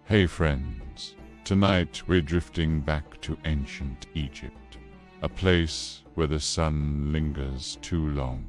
Hey friends, tonight we're drifting back to ancient Egypt, a place where the sun lingers too long,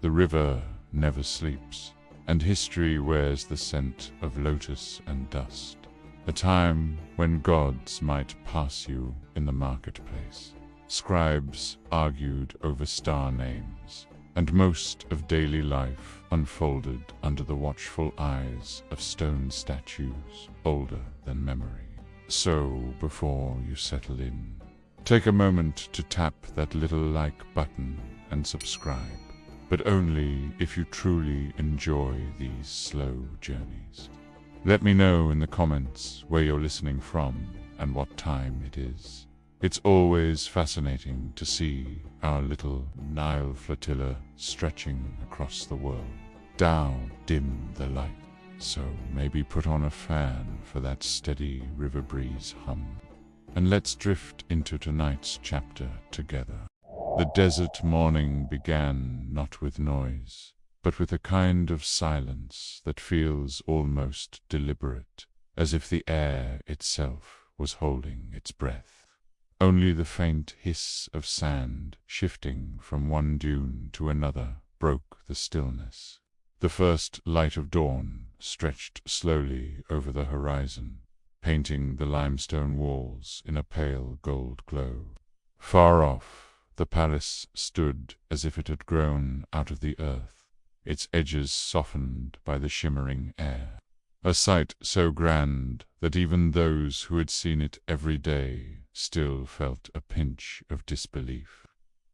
the river never sleeps, and history wears the scent of lotus and dust, a time when gods might pass you in the marketplace. Scribes argued over star names, and most of daily life unfolded under the watchful eyes of stone statues older than memory. So, before you settle in, take a moment to tap that little like button and subscribe, but only if you truly enjoy these slow journeys. Let me know in the comments where you're listening from and what time it is. It's always fascinating to see our little Nile flotilla stretching across the world. Down dim the light, so maybe put on a fan for that steady river breeze hum. And let's drift into tonight's chapter together. The desert morning began not with noise, but with a kind of silence that feels almost deliberate, as if the air itself was holding its breath. Only the faint hiss of sand shifting from one dune to another broke the stillness. The first light of dawn stretched slowly over the horizon, painting the limestone walls in a pale gold glow. Far off, the palace stood as if it had grown out of the earth, its edges softened by the shimmering air. A sight so grand that even those who had seen it every day still felt a pinch of disbelief.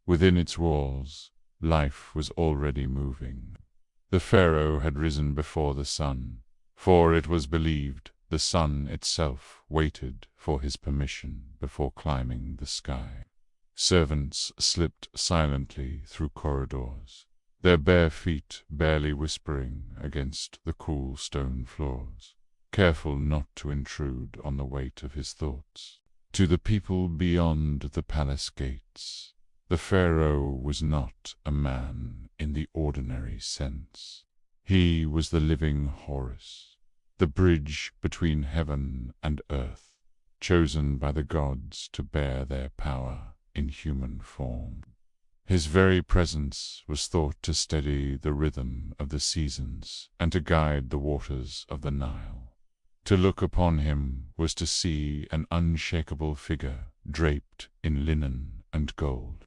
Within its walls, life was already moving. The pharaoh had risen before the sun, for it was believed the sun itself waited for his permission before climbing the sky. Servants slipped silently through corridors, their bare feet barely whispering against the cool stone floors, careful not to intrude on the weight of his thoughts. To the people beyond the palace gates, the pharaoh was not a man in the ordinary sense. He was the living Horus, the bridge between heaven and earth, chosen by the gods to bear their power in human form. His very presence was thought to steady the rhythm of the seasons and to guide the waters of the Nile. To look upon him was to see an unshakable figure draped in linen and gold,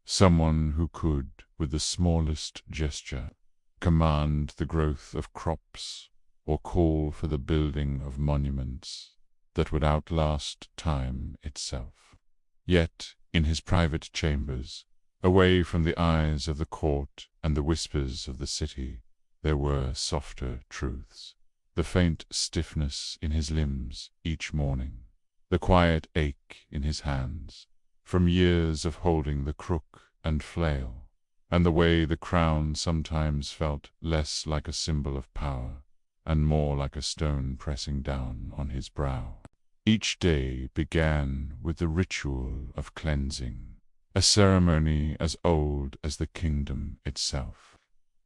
someone who could, with the smallest gesture, command the growth of crops or call for the building of monuments that would outlast time itself. Yet, in his private chambers, away from the eyes of the court and the whispers of the city, there were softer truths. The faint stiffness in his limbs each morning, the quiet ache in his hands, from years of holding the crook and flail, and the way the crown sometimes felt less like a symbol of power and more like a stone pressing down on his brow. Each day began with the ritual of cleansing, a ceremony as old as the kingdom itself.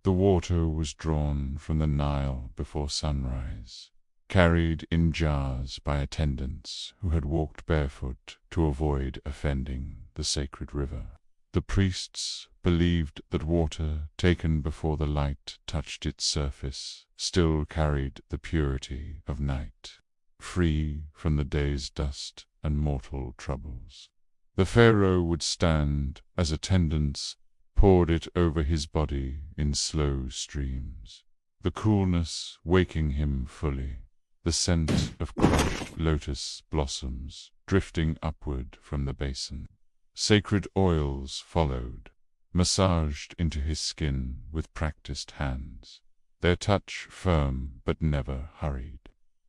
The water was drawn from the Nile before sunrise, carried in jars by attendants who had walked barefoot to avoid offending the sacred river. The priests believed that water taken before the light touched its surface still carried the purity of night, free from the day's dust and mortal troubles. The pharaoh would stand as attendants poured it over his body in slow streams, the coolness waking him fully, the scent of crushed lotus blossoms drifting upward from the basin. Sacred oils followed, massaged into his skin with practiced hands, their touch firm but never hurried.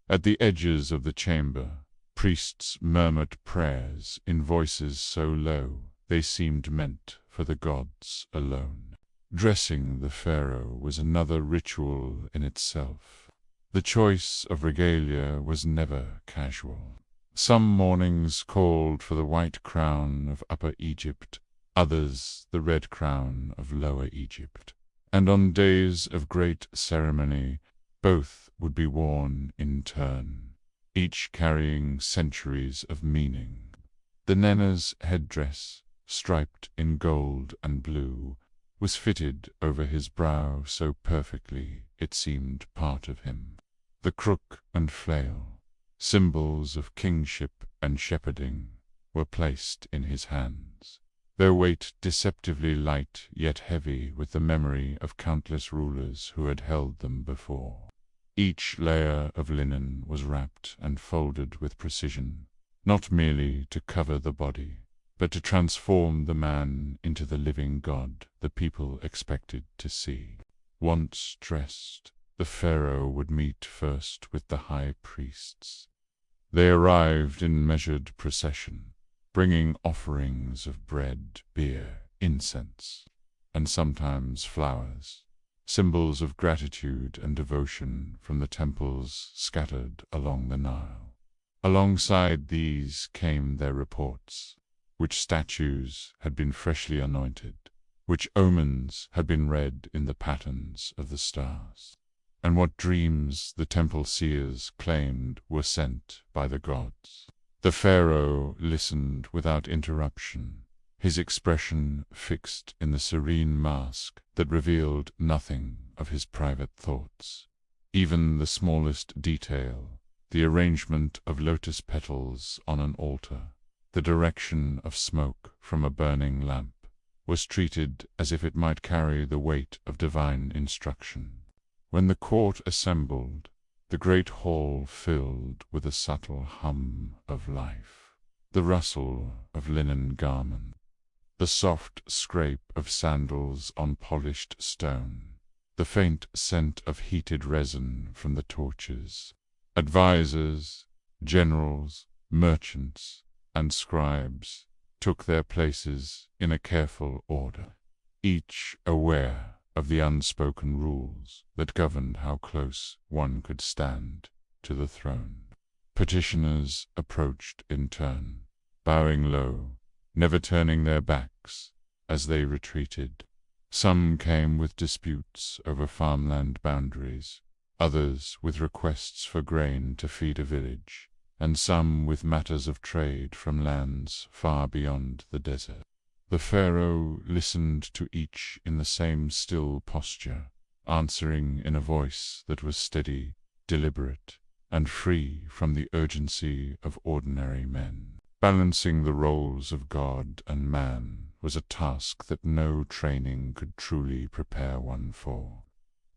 At the edges of the chamber, priests murmured prayers in voices so low they seemed meant for the gods alone. Dressing the pharaoh was another ritual in itself. The choice of regalia was never casual. Some mornings called for the white crown of Upper Egypt, others the red crown of Lower Egypt, and on days of great ceremony both would be worn in turn. each carrying centuries of meaning. The Nena's headdress, striped in gold and blue, was fitted over his brow so perfectly it seemed part of him. The crook and flail, symbols of kingship and shepherding, were placed in his hands, their weight deceptively light yet heavy with the memory of countless rulers who had held them before. Each layer of linen was wrapped and folded with precision, not merely to cover the body, but to transform the man into the living God the people expected to see. Once dressed, the pharaoh would meet first with the high priests. They arrived in measured procession, bringing offerings of bread, beer, incense, and sometimes flowers, symbols of gratitude and devotion from the temples scattered along the Nile. Alongside these came their reports, which statues had been freshly anointed, which omens had been read in the patterns of the stars, and what dreams the temple seers claimed were sent by the gods. The pharaoh listened without interruption, his expression fixed in the serene mask that revealed nothing of his private thoughts. Even the smallest detail, the arrangement of lotus petals on an altar, the direction of smoke from a burning lamp, was treated as if it might carry the weight of divine instruction. When the court assembled, the great hall filled with a subtle hum of life, the rustle of linen garments, the soft scrape of sandals on polished stone, the faint scent of heated resin from the torches. Advisors, generals, merchants, and scribes took their places in a careful order, each aware of the unspoken rules that governed how close one could stand to the throne. Petitioners approached in turn, bowing low, never turning their backs as they retreated. Some came with disputes over farmland boundaries, others with requests for grain to feed a village, and some with matters of trade from lands far beyond the desert. The pharaoh listened to each in the same still posture, answering in a voice that was steady, deliberate, and free from the urgency of ordinary men. Balancing the roles of God and man was a task that no training could truly prepare one for.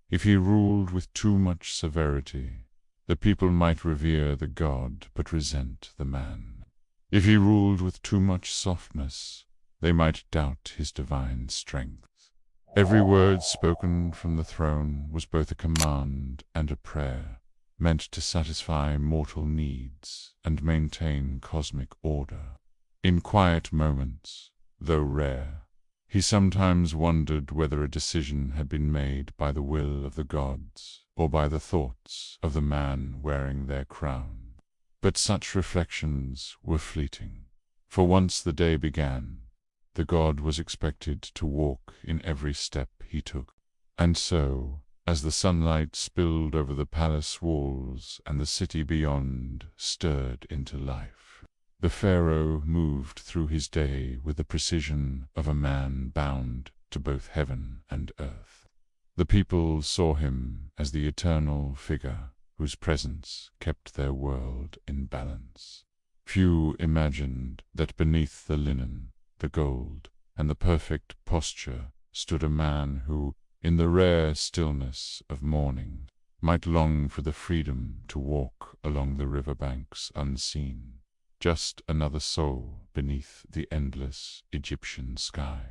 If he ruled with too much severity, the people might revere the god but resent the man. If he ruled with too much softness, they might doubt his divine strength. Every word spoken from the throne was both a command and a prayer, meant to satisfy mortal needs and maintain cosmic order. In quiet moments, though rare, he sometimes wondered whether a decision had been made by the will of the gods or by the thoughts of the man wearing their crown. But such reflections were fleeting, for once the day began, the god was expected to walk in every step he took. And so, as the sunlight spilled over the palace walls and the city beyond stirred into life, the pharaoh moved through his day with the precision of a man bound to both heaven and earth. The people saw him as the eternal figure whose presence kept their world in balance. Few imagined that beneath the linen, the gold, and the perfect posture stood a man who, in the rare stillness of morning, might long for the freedom to walk along the river banks unseen, just another soul beneath the endless Egyptian sky.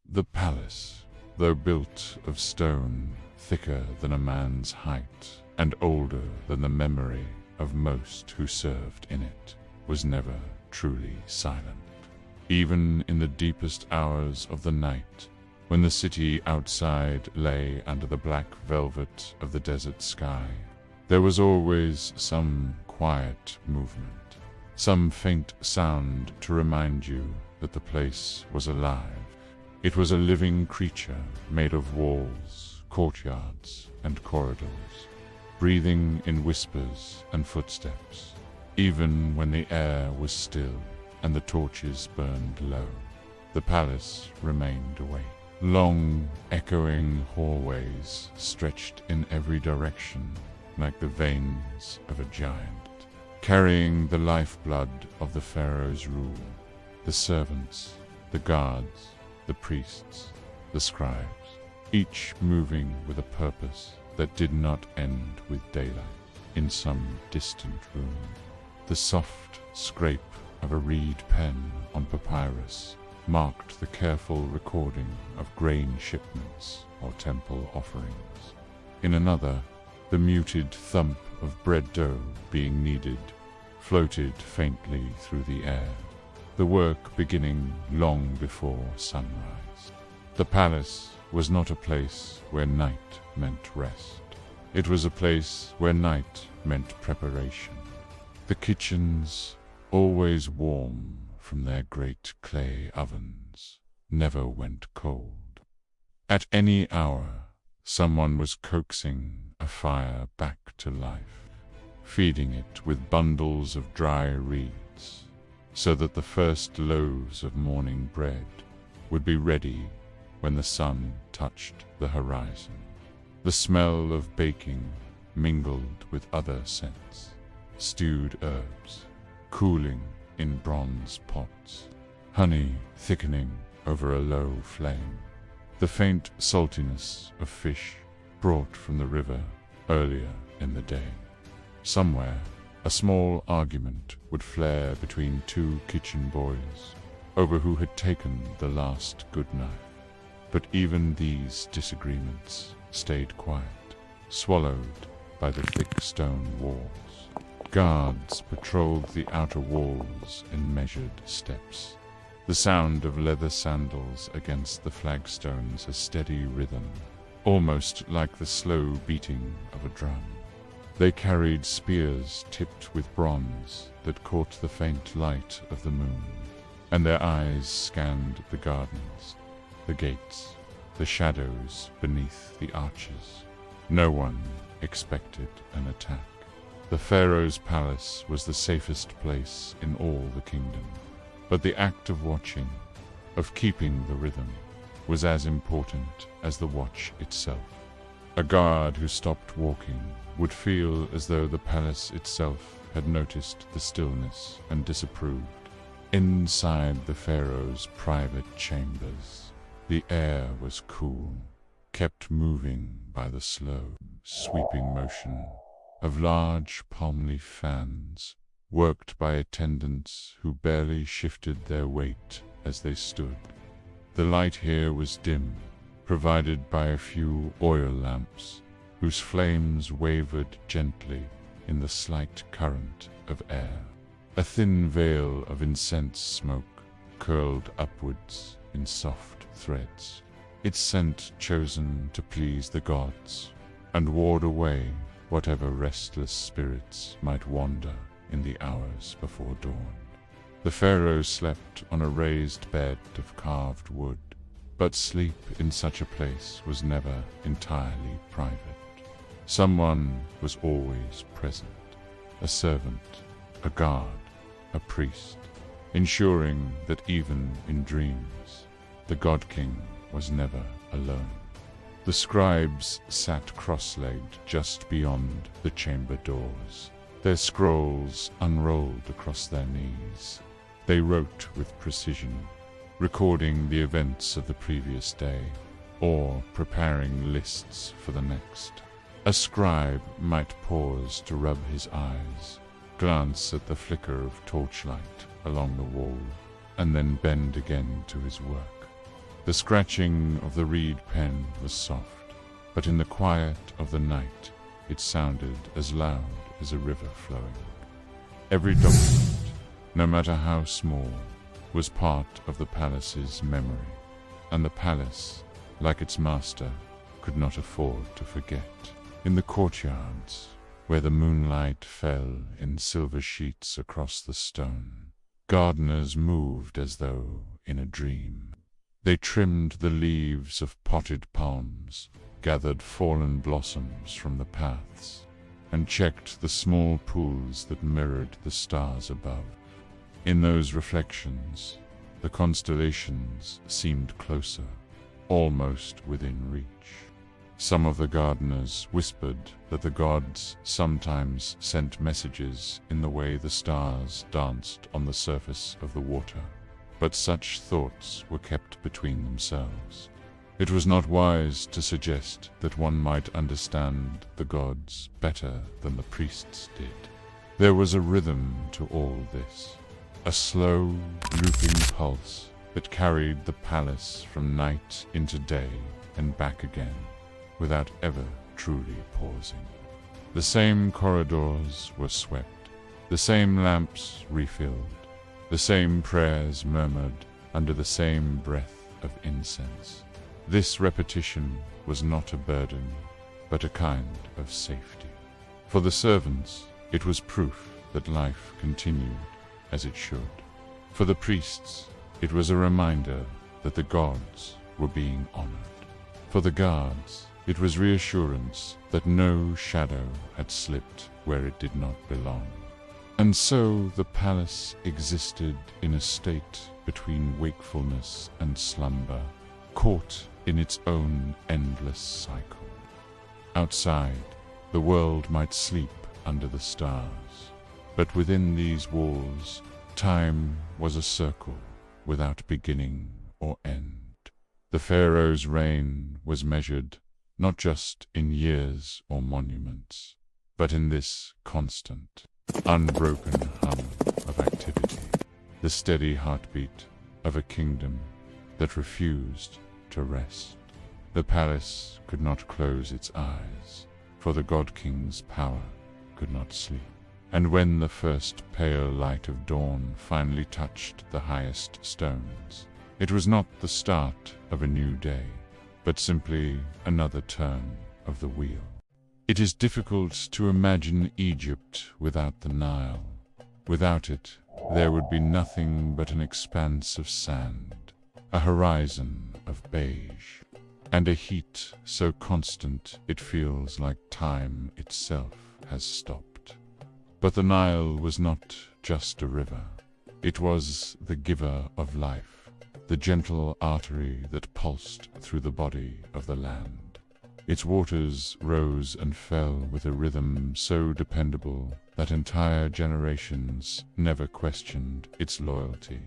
The palace, though built of stone thicker than a man's height and older than the memory of most who served in it, was never truly silent. Even in the deepest hours of the night, when the city outside lay under the black velvet of the desert sky, there was always some quiet movement, some faint sound to remind you that the place was alive. It was a living creature made of walls, courtyards, and corridors, breathing in whispers and footsteps, Even when the air was still and the torches burned low, the palace remained awake. Long, echoing hallways stretched in every direction like the veins of a giant, carrying the lifeblood of the pharaoh's rule. The servants, the guards, the priests, the scribes, each moving with a purpose that did not end with daylight in some distant room. The soft scrape of a reed pen on papyrus marked the careful recording of grain shipments or temple offerings. In another, the muted thump of bread dough being kneaded floated faintly through the air, the work beginning long before sunrise. The palace was not a place where night meant rest. It was a place where night meant preparation. The kitchens, always warm from their great clay ovens, never went cold. At any hour, someone was coaxing a fire back to life, feeding it with bundles of dry reeds, so that the first loaves of morning bread would be ready when the sun touched the horizon. The smell of baking mingled with other scents, stewed herbs, cooling in bronze pots, honey thickening over a low flame, the faint saltiness of fish brought from the river earlier in the day. Somewhere, a small argument would flare between two kitchen boys over who had taken the last good knife. But even these disagreements stayed quiet, swallowed by the thick stone walls. Guards patrolled the outer walls in measured steps, the sound of leather sandals against the flagstones a steady rhythm, almost like the slow beating of a drum. They carried spears tipped with bronze that caught the faint light of the moon, and their eyes scanned the gardens, the gates, the shadows beneath the arches. No one expected an attack. The pharaoh's palace was the safest place in all the kingdom, but the act of watching, of keeping the rhythm, was as important as the watch itself. A guard who stopped walking would feel as though the palace itself had noticed the stillness and disapproved. Inside the pharaoh's private chambers, the air was cool, kept moving by the slow, sweeping motion of large palm leaf fans, worked by attendants who barely shifted their weight as they stood. The light here was dim, provided by a few oil lamps, whose flames wavered gently in the slight current of air. A thin veil of incense smoke curled upwards in soft threads, its scent chosen to please the gods and ward away whatever restless spirits might wander in the hours before dawn. The pharaoh slept on a raised bed of carved wood, but sleep in such a place was never entirely private. Someone was always present, a servant, a guard, a priest, ensuring that even in dreams, the God-King was never alone. The scribes sat cross-legged just beyond the chamber doors, their scrolls unrolled across their knees. They wrote with precision, recording the events of the previous day, or preparing lists for the next. A scribe might pause to rub his eyes, glance at the flicker of torchlight along the wall, and then bend again to his work. The scratching of the reed pen was soft, but in the quiet of the night it sounded as loud as a river flowing. Every document, no matter how small, was part of the palace's memory, and the palace, like its master, could not afford to forget. In the courtyards, where the moonlight fell in silver sheets across the stone, gardeners moved as though in a dream. They trimmed the leaves of potted palms, gathered fallen blossoms from the paths, and checked the small pools that mirrored the stars above. In those reflections, the constellations seemed closer, almost within reach. Some of the gardeners whispered that the gods sometimes sent messages in the way the stars danced on the surface of the water, but such thoughts were kept between themselves. It was not wise to suggest that one might understand the gods better than the priests did. There was a rhythm to all this, a slow, looping pulse that carried the palace from night into day and back again, without ever truly pausing. The same corridors were swept, the same lamps refilled, the same prayers murmured under the same breath of incense. This repetition was not a burden, but a kind of safety. For the servants, it was proof that life continued as it should. For the priests, it was a reminder that the gods were being honored. For the guards, it was reassurance that no shadow had slipped where it did not belong. And so the palace existed in a state between wakefulness and slumber, caught in its own endless cycle. Outside, the world might sleep under the stars, but within these walls, time was a circle without beginning or end. The pharaoh's reign was measured not just in years or monuments, but in this constant, unbroken hum of activity, the steady heartbeat of a kingdom that refused to rest. The palace could not close its eyes, for the god-king's power could not sleep. And when the first pale light of dawn finally touched the highest stones, it was not the start of a new day, but simply another turn of the wheel. It is difficult to imagine Egypt without the Nile. Without it, there would be nothing but an expanse of sand, a horizon of beige, and a heat so constant it feels like time itself has stopped. But the Nile was not just a river. It was the giver of life, the gentle artery that pulsed through the body of the land. Its waters rose and fell with a rhythm so dependable that entire generations never questioned its loyalty.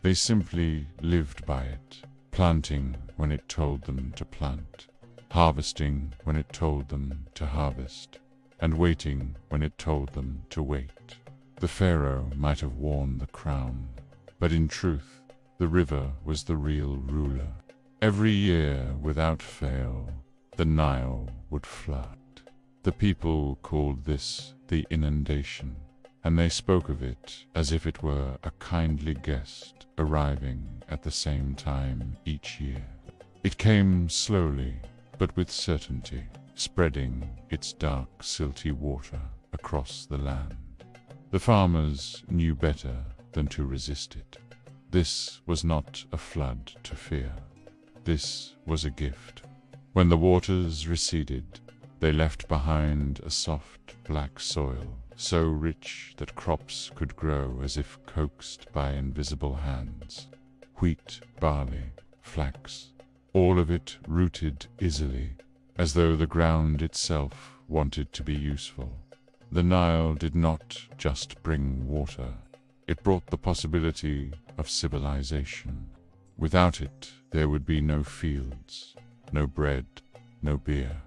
They simply lived by it, planting when it told them to plant, harvesting when it told them to harvest, and waiting when it told them to wait. The pharaoh might have worn the crown, but in truth, the river was the real ruler. Every year, without fail, the Nile would flood. The people called this the inundation, and they spoke of it as if it were a kindly guest arriving at the same time each year. It came slowly, but with certainty, spreading its dark, silty water across the land. The farmers knew better than to resist it. This was not a flood to fear. This was a gift. When the waters receded, they left behind a soft black soil, so rich that crops could grow as if coaxed by invisible hands. Wheat, barley, flax, all of it rooted easily, as though the ground itself wanted to be useful. The Nile did not just bring water. It brought the possibility of civilization. Without it, there would be no fields, no bread, no beer,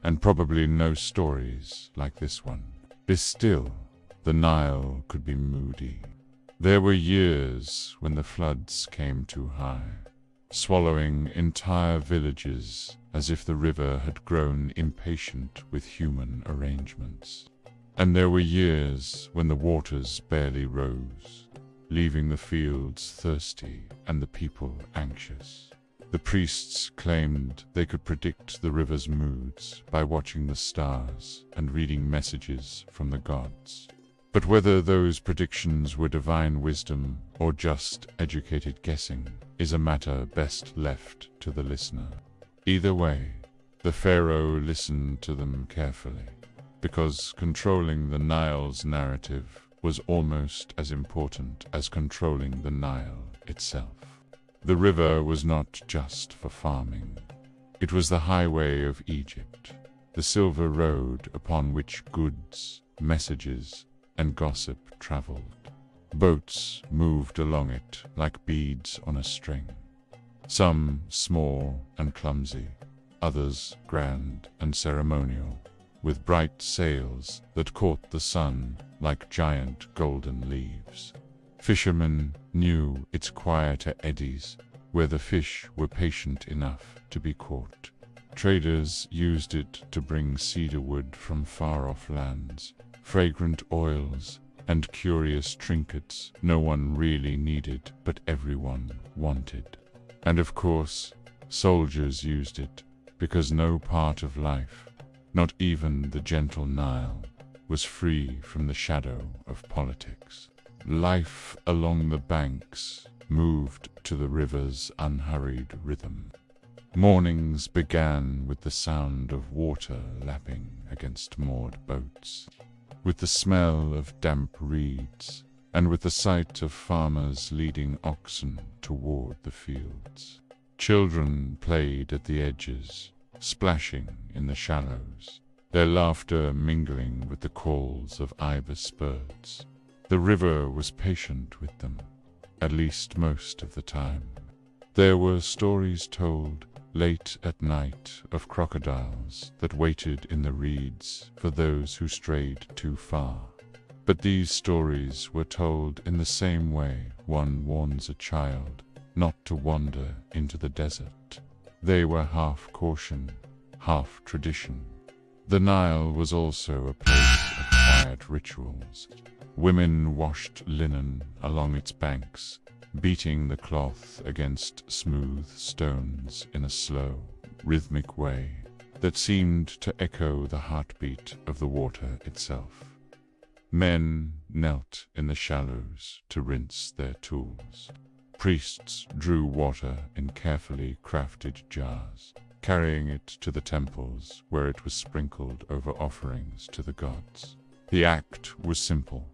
and probably no stories like this one. Be still, the Nile could be moody. There were years when the floods came too high, swallowing entire villages as if the river had grown impatient with human arrangements. And there were years when the waters barely rose, leaving the fields thirsty and the people anxious. The priests claimed they could predict the river's moods by watching the stars and reading messages from the gods. But whether those predictions were divine wisdom or just educated guessing is a matter best left to the listener. Either way, the pharaoh listened to them carefully. because controlling the Nile's narrative was almost as important as controlling the Nile itself. The river was not just for farming. It was the highway of Egypt, the silver road upon which goods, messages, and gossip traveled. Boats moved along it like beads on a string, some small and clumsy, others grand and ceremonial, with bright sails that caught the sun like giant golden leaves. Fishermen knew its quieter eddies, where the fish were patient enough to be caught. Traders used it to bring cedar wood from far-off lands, fragrant oils, and curious trinkets no one really needed but everyone wanted. And of course, soldiers used it, because no part of life, not even the gentle Nile, was free from the shadow of politics. Life along the banks moved to the river's unhurried rhythm. Mornings began with the sound of water lapping against moored boats, with the smell of damp reeds, and with the sight of farmers leading oxen toward the fields. Children played at the edges, splashing in the shallows, their laughter mingling with the calls of ibis birds. The river was patient with them, at least most of the time. There were stories told late at night of crocodiles that waited in the reeds for those who strayed too far. But these stories were told in the same way one warns a child not to wander into the desert. They were half caution, half tradition. The Nile was also a place of quiet rituals. Women washed linen along its banks, beating the cloth against smooth stones in a slow, rhythmic way that seemed to echo the heartbeat of the water itself. Men knelt in the shallows to rinse their tools. Priests drew water in carefully crafted jars, carrying it to the temples where it was sprinkled over offerings to the gods. The act was simple,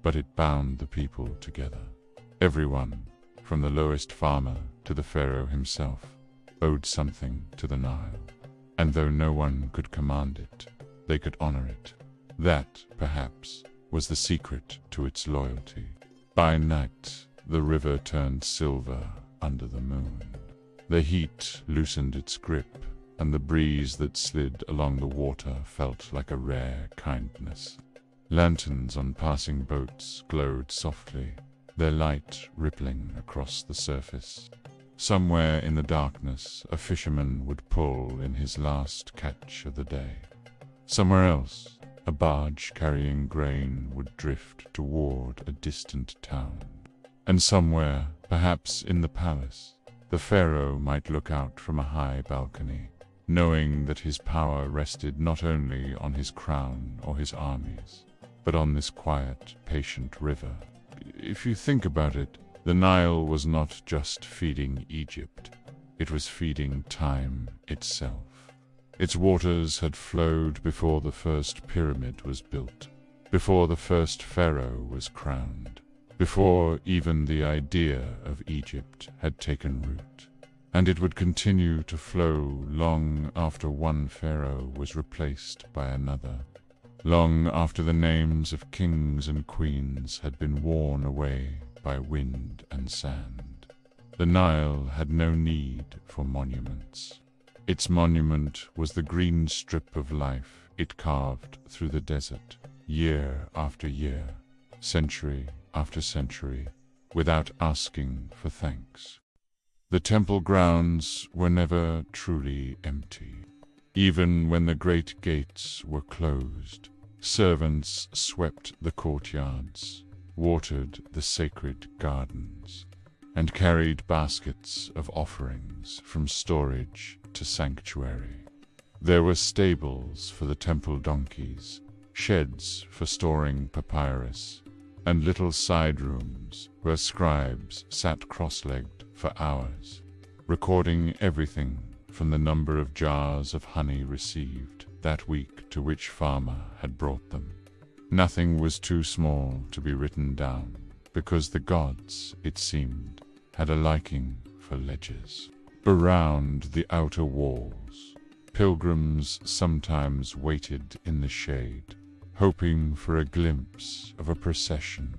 but it bound the people together. Everyone, from the lowest farmer to the pharaoh himself, owed something to the Nile, and though no one could command it, they could honor it. That, perhaps, was the secret to its loyalty. By night, the river turned silver under the moon. The heat loosened its grip, and the breeze that slid along the water felt like a rare kindness. Lanterns on passing boats glowed softly, their light rippling across the surface. Somewhere in the darkness, a fisherman would pull in his last catch of the day. Somewhere else, a barge carrying grain would drift toward a distant town. And somewhere, perhaps in the palace, the pharaoh might look out from a high balcony, knowing that his power rested not only on his crown or his armies, but on this quiet, patient river. If you think about it, the Nile was not just feeding Egypt, it was feeding time itself. Its waters had flowed before the first pyramid was built, before the first pharaoh was crowned, before even the idea of Egypt had taken root. And it would continue to flow long after one pharaoh was replaced by another, long after the names of kings and queens had been worn away by wind and sand. The Nile had no need for monuments. Its monument was the green strip of life it carved through the desert, year after year, century after century, without asking for thanks. The temple grounds were never truly empty. Even when the great gates were closed, servants swept the courtyards, watered the sacred gardens, and carried baskets of offerings from storage to sanctuary. There were stables for the temple donkeys, sheds for storing papyrus, and little side rooms where scribes sat cross-legged for hours, recording everything from the number of jars of honey received that week to which farmer had brought them. Nothing was too small to be written down, because the gods, it seemed, had a liking for ledgers. Around the outer walls, pilgrims sometimes waited in the shade, hoping for a glimpse of a procession,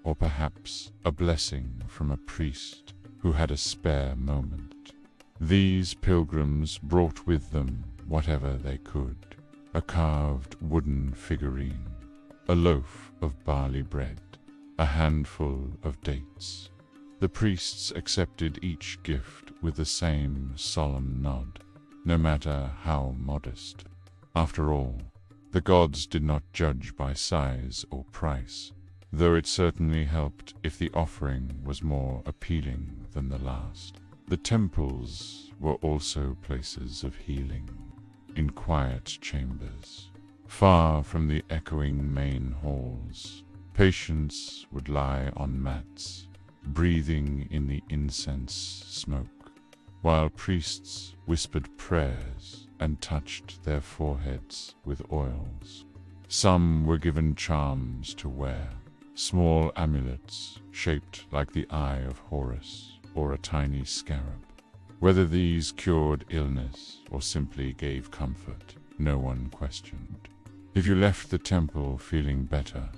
or perhaps a blessing from a priest who had a spare moment. These pilgrims brought with them whatever they could: a carved wooden figurine, a loaf of barley bread, a handful of dates. The priests accepted each gift with the same solemn nod, no matter how modest. After all, the gods did not judge by size or price, though it certainly helped if the offering was more appealing than the last. The temples were also places of healing, in quiet chambers, far from the echoing main halls. Patients would lie on mats, breathing in the incense smoke, while priests whispered prayers and touched their foreheads with oils. Some were given charms to wear, small amulets shaped like the eye of Horus or a tiny scarab. Whether these cured illness or simply gave comfort, no one questioned. If you left the temple feeling better,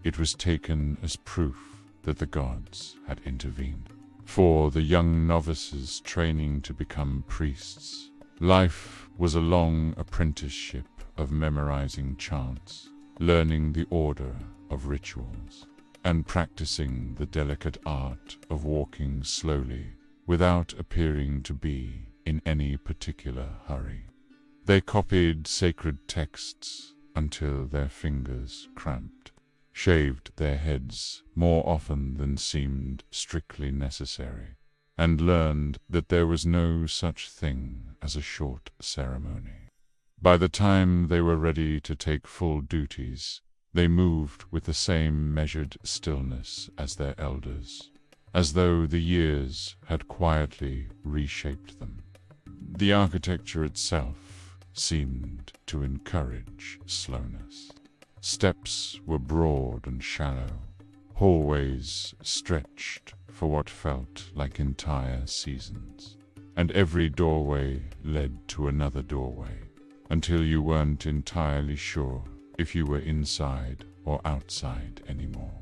it was taken as proof that the gods had intervened. For the young novices training to become priests, life was a long apprenticeship of memorizing chants, learning the order of rituals, and practicing the delicate art of walking slowly without appearing to be in any particular hurry. They copied sacred texts until their fingers cramped, shaved their heads more often than seemed strictly necessary, and learned that there was no such thing as a short ceremony. By the time they were ready to take full duties, they moved with the same measured stillness as their elders, as though the years had quietly reshaped them. The architecture itself seemed to encourage slowness. Steps were broad and shallow, hallways stretched for what felt like entire seasons, and every doorway led to another doorway, until you weren't entirely sure if you were inside or outside anymore.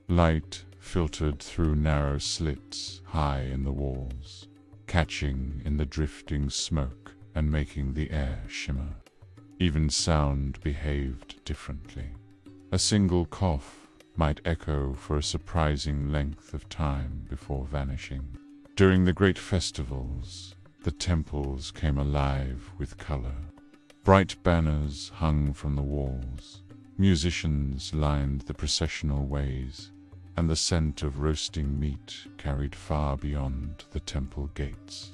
Light filtered through narrow slits high in the walls, catching in the drifting smoke and making the air shimmer. Even sound behaved differently. A single cough might echo for a surprising length of time before vanishing. During the great festivals, the temples came alive with color. Bright banners hung from the walls, musicians lined the processional ways, and the scent of roasting meat carried far beyond the temple gates.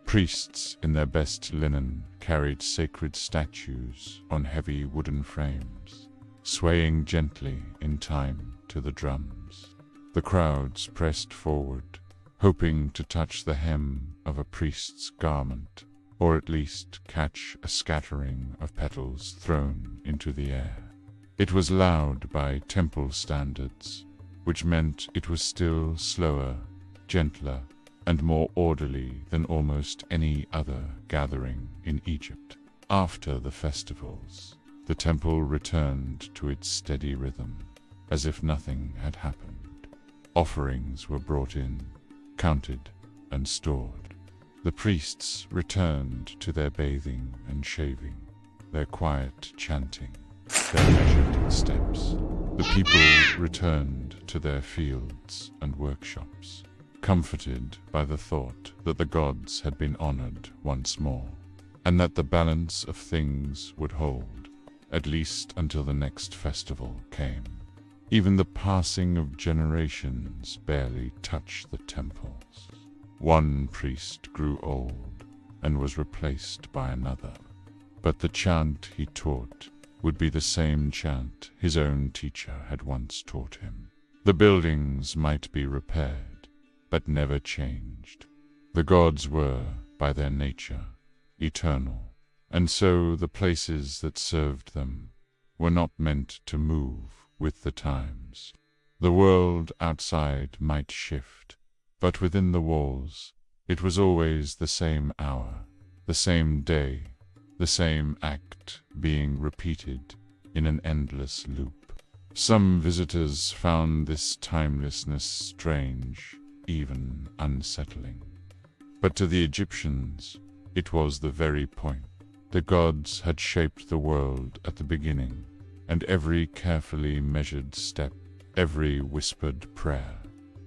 Priests in their best linen carried sacred statues on heavy wooden frames, swaying gently in time to the drums. The crowds pressed forward, hoping to touch the hem of a priest's garment, or at least catch a scattering of petals thrown into the air. It was loud by temple standards, which meant it was still slower, gentler, and more orderly than almost any other gathering in Egypt. After the festivals, the temple returned to its steady rhythm, as if nothing had happened. Offerings were brought in, counted, and stored. The priests returned to their bathing and shaving, their quiet chanting, their measured steps. The people returned to their fields and workshops, comforted by the thought that the gods had been honored once more, and that the balance of things would hold, at least until the next festival came. Even the passing of generations barely touched the temples. One priest grew old and was replaced by another, but the chant he taught would be the same chant his own teacher had once taught him. The buildings might be repaired, but never changed. The gods were, by their nature, eternal And so the places that served them were not meant to move with the times. The world outside might shift, but within the walls it was always the same hour, the same day, the same act being repeated in an endless loop. Some visitors found this timelessness strange, even unsettling. But to the Egyptians, it was the very point. The gods had shaped the world at the beginning, and every carefully measured step, every whispered prayer,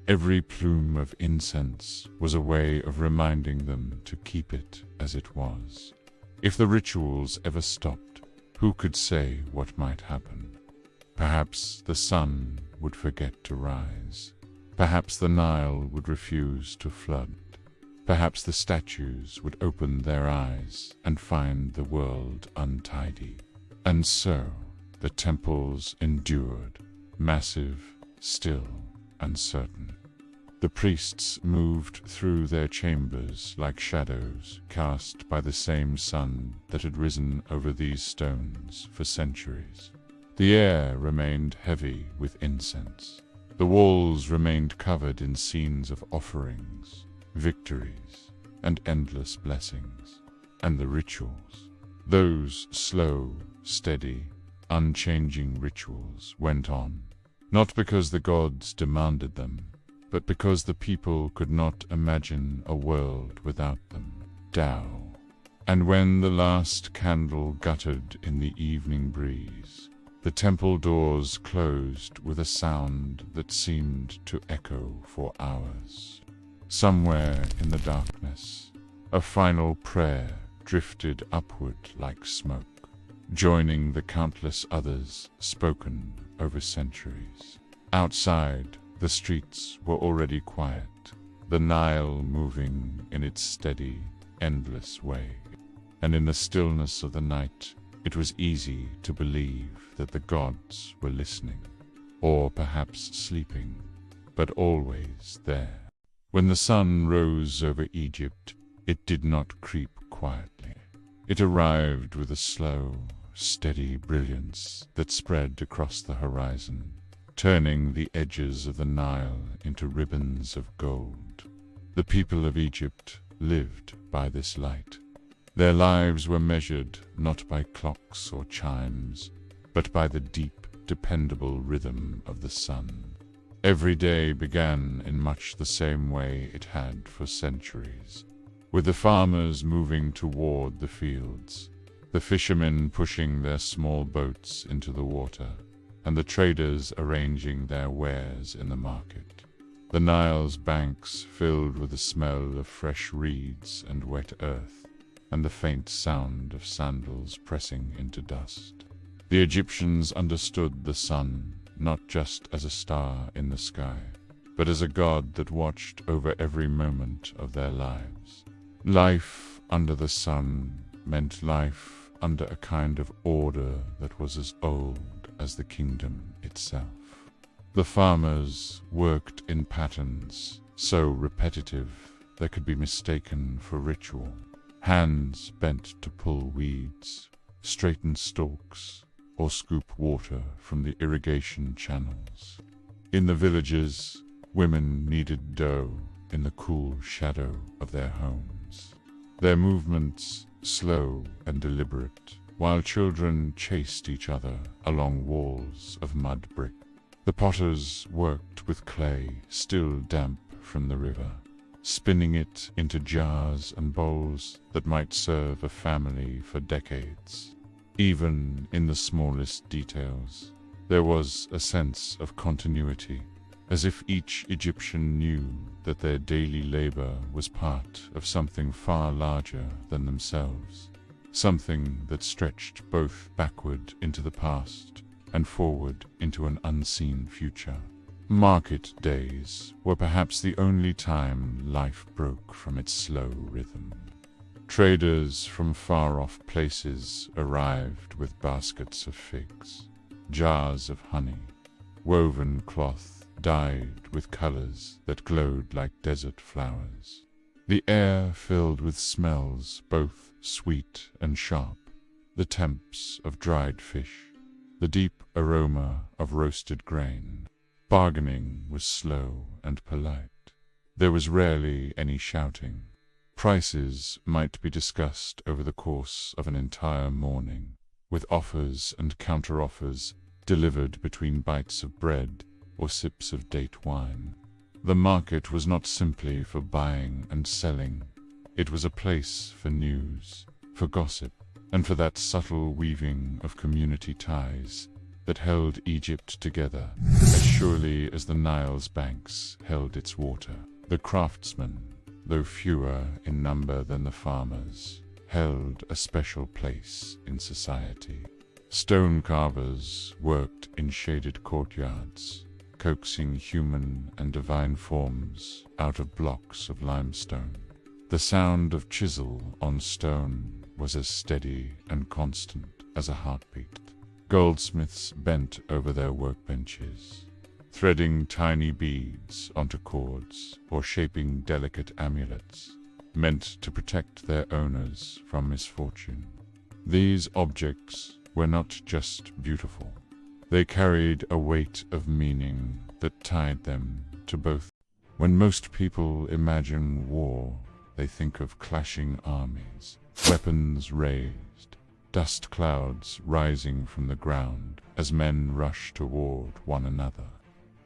every plume of incense was a way of reminding them to keep it as it was. If the rituals ever stopped, who could say what might happen? Perhaps the sun would forget to rise. Perhaps the Nile would refuse to flood. Perhaps the statues would open their eyes and find the world untidy. And so the temples endured, massive, still, uncertain. The priests moved through their chambers like shadows cast by the same sun that had risen over these stones for centuries. The air remained heavy with incense. The walls remained covered in scenes of offerings, victories, and endless blessings. And the rituals, those slow, steady, unchanging rituals went on, not because the gods demanded them, but because the people could not imagine a world without them. Tao. And when the last candle guttered in the evening breeze, the temple doors closed with a sound that seemed to echo for hours. Somewhere in the darkness, a final prayer drifted upward like smoke, joining the countless others spoken over centuries. Outside, the streets were already quiet, the Nile moving in its steady, endless way. And in the stillness of the night, it was easy to believe that the gods were listening, or perhaps sleeping, but always there. When the sun rose over Egypt, it did not creep quietly. It arrived with a slow, steady brilliance that spread across the horizon, turning the edges of the Nile into ribbons of gold. The people of Egypt lived by this light. Their lives were measured not by clocks or chimes, but by the deep, dependable rhythm of the sun. Every day began in much the same way it had for centuries, with the farmers moving toward the fields, the fishermen pushing their small boats into the water, and the traders arranging their wares in the market. The Nile's banks filled with the smell of fresh reeds and wet earth, and the faint sound of sandals pressing into dust. The Egyptians understood the sun not just as a star in the sky, but as a god that watched over every moment of their lives. Life under the sun meant life under a kind of order that was as old as the kingdom itself. The farmers worked in patterns so repetitive they could be mistaken for ritual. Hands bent to pull weeds, straighten stalks, or scoop water from the irrigation channels. In the villages, women kneaded dough in the cool shadow of their homes, their movements slow and deliberate, while children chased each other along walls of mud brick. The potters worked with clay still damp from the river, spinning it into jars and bowls that might serve a family for decades. Even in the smallest details, there was a sense of continuity, as if each Egyptian knew that their daily labor was part of something far larger than themselves, something that stretched both backward into the past and forward into an unseen future. Market days were perhaps the only time life broke from its slow rhythm. Traders from far-off places arrived with baskets of figs, jars of honey, woven cloth dyed with colors that glowed like desert flowers. The air filled with smells both sweet and sharp, the tempts of dried fish, the deep aroma of roasted grain. Bargaining was slow and polite. There was rarely any shouting. Prices might be discussed over the course of an entire morning, with offers and counter-offers delivered between bites of bread or sips of date wine. The market was not simply for buying and selling. It was a place for news, for gossip, and for that subtle weaving of community ties that held Egypt together as surely as the Nile's banks held its water. The craftsmen, though fewer in number than the farmers, held a special place in society. Stone carvers worked in shaded courtyards, coaxing human and divine forms out of blocks of limestone. The sound of chisel on stone was as steady and constant as a heartbeat. Goldsmiths bent over their workbenches, threading tiny beads onto cords or shaping delicate amulets meant to protect their owners from misfortune. These objects were not just beautiful. They carried a weight of meaning that tied them to both. When most people imagine war, they think of clashing armies, weapons raised, dust clouds rising from the ground as men rush toward one another.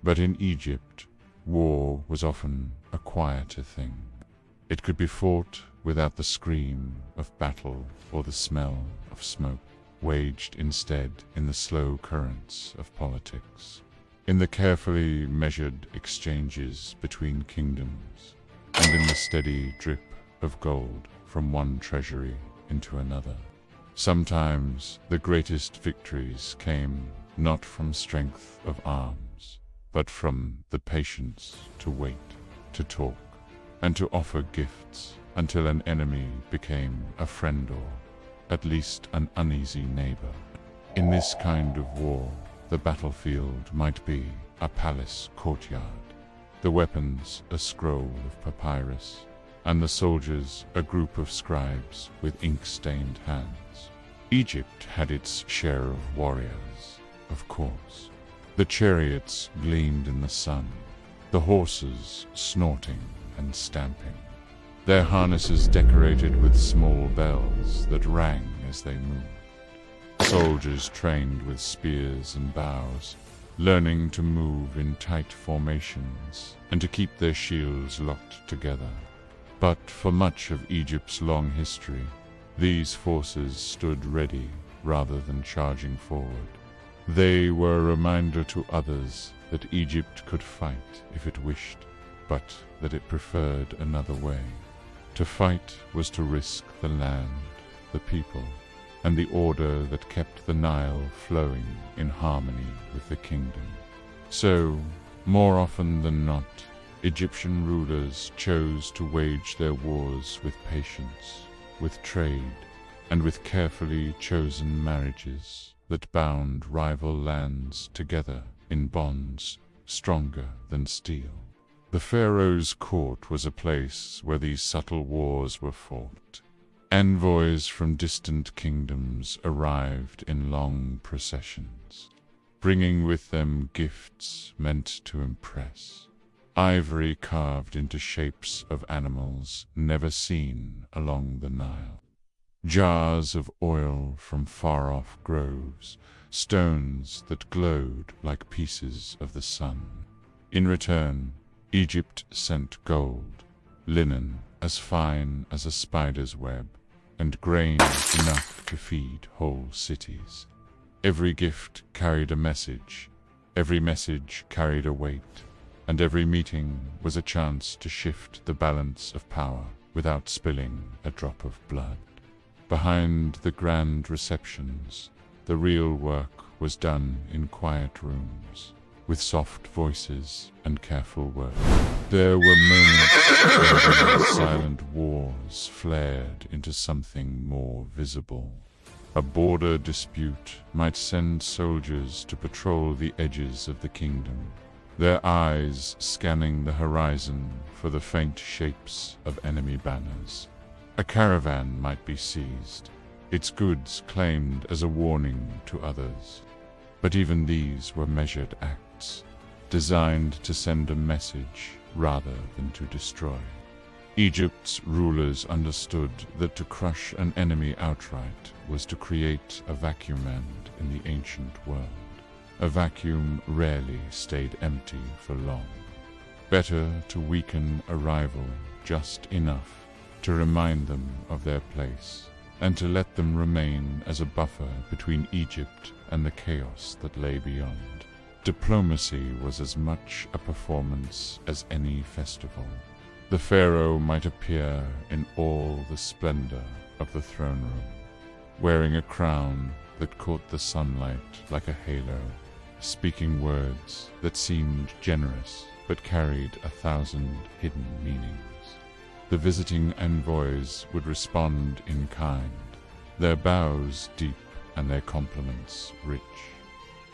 But in Egypt, war was often a quieter thing. It could be fought without the scream of battle or the smell of smoke, waged instead in the slow currents of politics, in the carefully measured exchanges between kingdoms, and in the steady drip of gold from one treasury into another. Sometimes the greatest victories came not from strength of arms, but from the patience to wait, to talk, and to offer gifts until an enemy became a friend or at least an uneasy neighbor. In this kind of war, the battlefield might be a palace courtyard, the weapons a scroll of papyrus, and the soldiers a group of scribes with ink-stained hands. Egypt had its share of warriors, of course. The chariots gleamed in the sun, the horses snorting and stamping, their harnesses decorated with small bells that rang as they moved. Soldiers trained with spears and bows, learning to move in tight formations and to keep their shields locked together. But for much of Egypt's long history, these forces stood ready rather than charging forward. They were a reminder to others that Egypt could fight if it wished, but that it preferred another way. To fight was to risk the land, the people, and the order that kept the Nile flowing in harmony with the kingdom. So, more often than not, Egyptian rulers chose to wage their wars with patience, with trade, and with carefully chosen marriages that bound rival lands together in bonds stronger than steel. The pharaoh's court was a place where these subtle wars were fought. Envoys from distant kingdoms arrived in long processions, bringing with them gifts meant to impress. Ivory carved into shapes of animals never seen along the Nile. Jars of oil from far-off groves, stones that glowed like pieces of the sun. In return, Egypt sent gold, linen as fine as a spider's web, and grain enough to feed whole cities. Every gift carried a message, every message carried a weight, and every meeting was a chance to shift the balance of power without spilling a drop of blood. Behind the grand receptions, the real work was done in quiet rooms, with soft voices and careful work. There were moments where the silent wars flared into something more visible. A border dispute might send soldiers to patrol the edges of the kingdom, their eyes scanning the horizon for the faint shapes of enemy banners. A caravan might be seized, its goods claimed as a warning to others. But even these were measured acts, designed to send a message rather than to destroy. Egypt's rulers understood that to crush an enemy outright was to create a vacuum end in the ancient world. A vacuum rarely stayed empty for long. Better to weaken a rival just enough to remind them of their place, and to let them remain as a buffer between Egypt and the chaos that lay beyond. Diplomacy was as much a performance as any festival. The pharaoh might appear in all the splendor of the throne room, wearing a crown that caught the sunlight like a halo, speaking words that seemed generous but carried 1,000 hidden meanings. The visiting envoys would respond in kind, their bows deep and their compliments rich,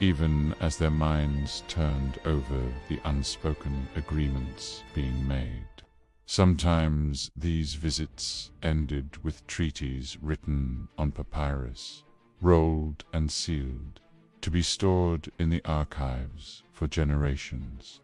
even as their minds turned over the unspoken agreements being made. Sometimes these visits ended with treaties written on papyrus, rolled and sealed, to be stored in the archives for generations.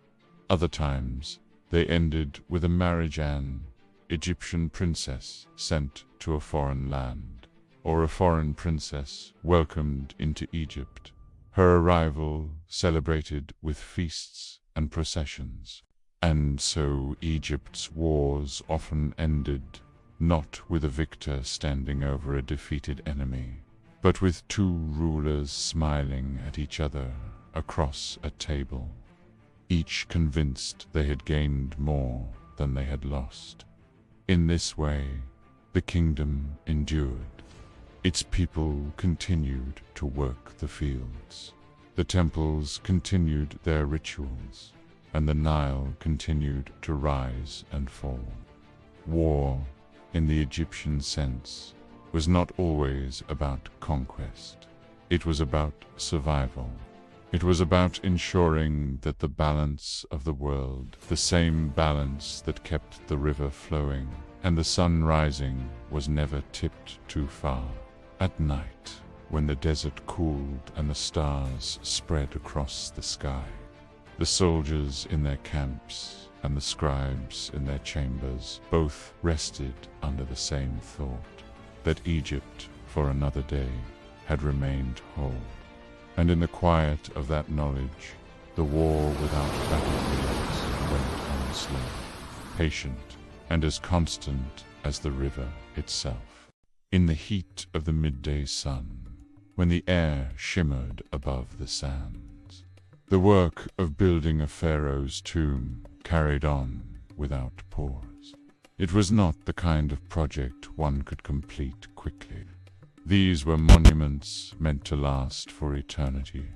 Other times they ended with a marriage, an Egyptian princess sent to a foreign land, or a foreign princess welcomed into Egypt, her arrival celebrated with feasts and processions. And so Egypt's wars often ended, not with a victor standing over a defeated enemy, but with two rulers smiling at each other across a table, each convinced they had gained more than they had lost. In this way, the kingdom endured. Its people continued to work the fields. The temples continued their rituals, and the Nile continued to rise and fall. War, in the Egyptian sense, was not always about conquest. It was about survival. It was about ensuring that the balance of the world, the same balance that kept the river flowing and the sun rising, was never tipped too far. At night, when the desert cooled and the stars spread across the sky, the soldiers in their camps and the scribes in their chambers both rested under the same thought, that Egypt, for another day, had remained whole. And in the quiet of that knowledge, the war without battlefields went on slow, patient, and as constant as the river itself. In the heat of the midday sun, when the air shimmered above the sands, the work of building a pharaoh's tomb carried on without pause. It was not the kind of project one could complete quickly. These were monuments meant to last for eternity,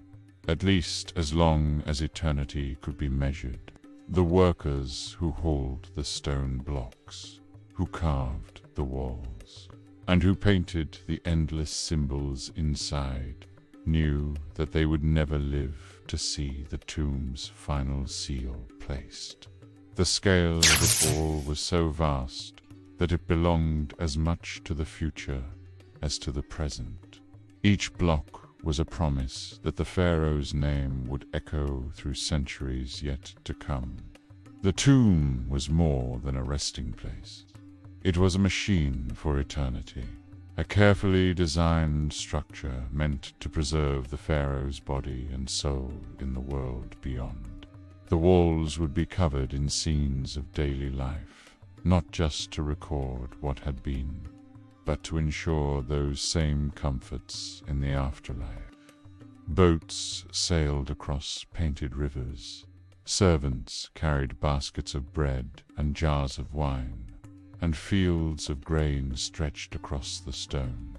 at least as long as eternity could be measured. The workers who hauled the stone blocks, who carved the walls, and who painted the endless symbols inside, knew that they would never live to see the tomb's final seal placed. The scale of it all was so vast that it belonged as much to the future as to the present. Each block was a promise that the pharaoh's name would echo through centuries yet to come. The tomb was more than a resting place. It was a machine for eternity, a carefully designed structure meant to preserve the pharaoh's body and soul in the world beyond. The walls would be covered in scenes of daily life, not just to record what had been, but to ensure those same comforts in the afterlife. Boats sailed across painted rivers. Servants carried baskets of bread and jars of wine, and fields of grain stretched across the stone.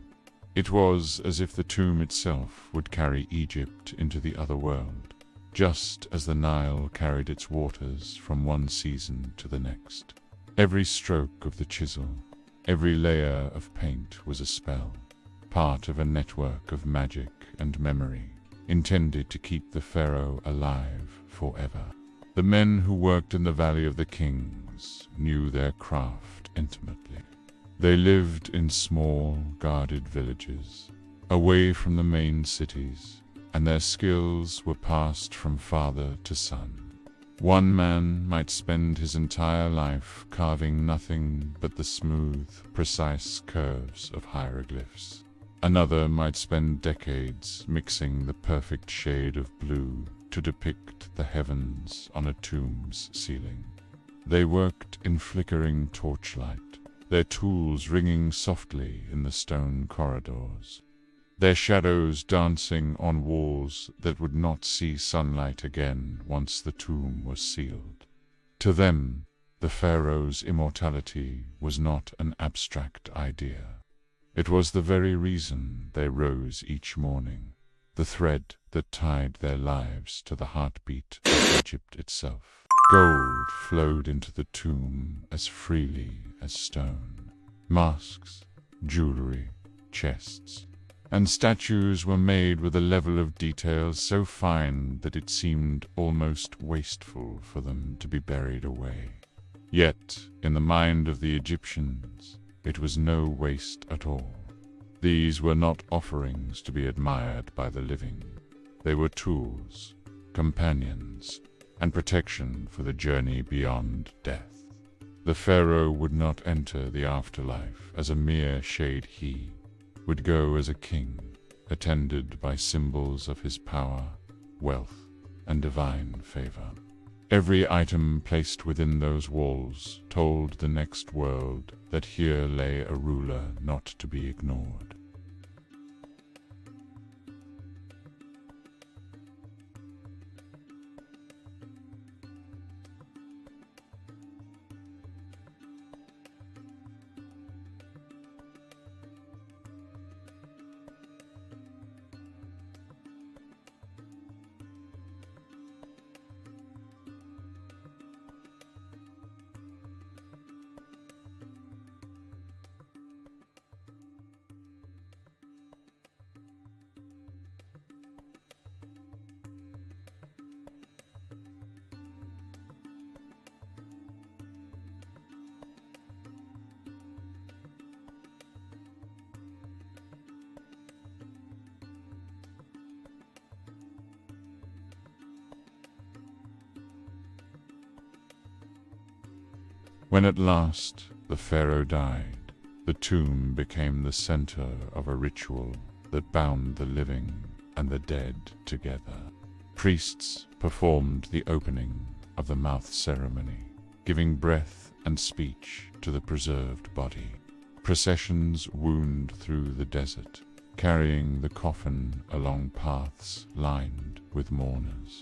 It was as if the tomb itself would carry Egypt into the other world, just as the Nile carried its waters from one season to the next. Every stroke of the chisel, every layer of paint was a spell, part of a network of magic and memory, intended to keep the pharaoh alive forever. The men who worked in the Valley of the Kings knew their craft intimately. They lived in small, guarded villages, away from the main cities, and their skills were passed from father to son. One man might spend his entire life carving nothing but the smooth, precise curves of hieroglyphs. Another might spend decades mixing the perfect shade of blue to depict the heavens on a tomb's ceiling. They worked in flickering torchlight, their tools ringing softly in the stone corridors, their shadows dancing on walls that would not see sunlight again once the tomb was sealed. To them, the pharaoh's immortality was not an abstract idea. It was the very reason they rose each morning, the thread that tied their lives to the heartbeat of Egypt itself. Gold flowed into the tomb as freely as stone. Masks, jewelry, chests, and statues were made with a level of detail so fine that it seemed almost wasteful for them to be buried away. Yet, in the mind of the Egyptians, it was no waste at all. These were not offerings to be admired by the living. They were tools, companions, and protection for the journey beyond death. The pharaoh would not enter the afterlife as a mere shade. He would go as a king, attended by symbols of his power, wealth, and divine favor. Every item placed within those walls told the next world that here lay a ruler not to be ignored. When at last the pharaoh died, the tomb became the center of a ritual that bound the living and the dead together. Priests performed the opening of the mouth ceremony, giving breath and speech to the preserved body. Processions wound through the desert, carrying the coffin along paths lined with mourners.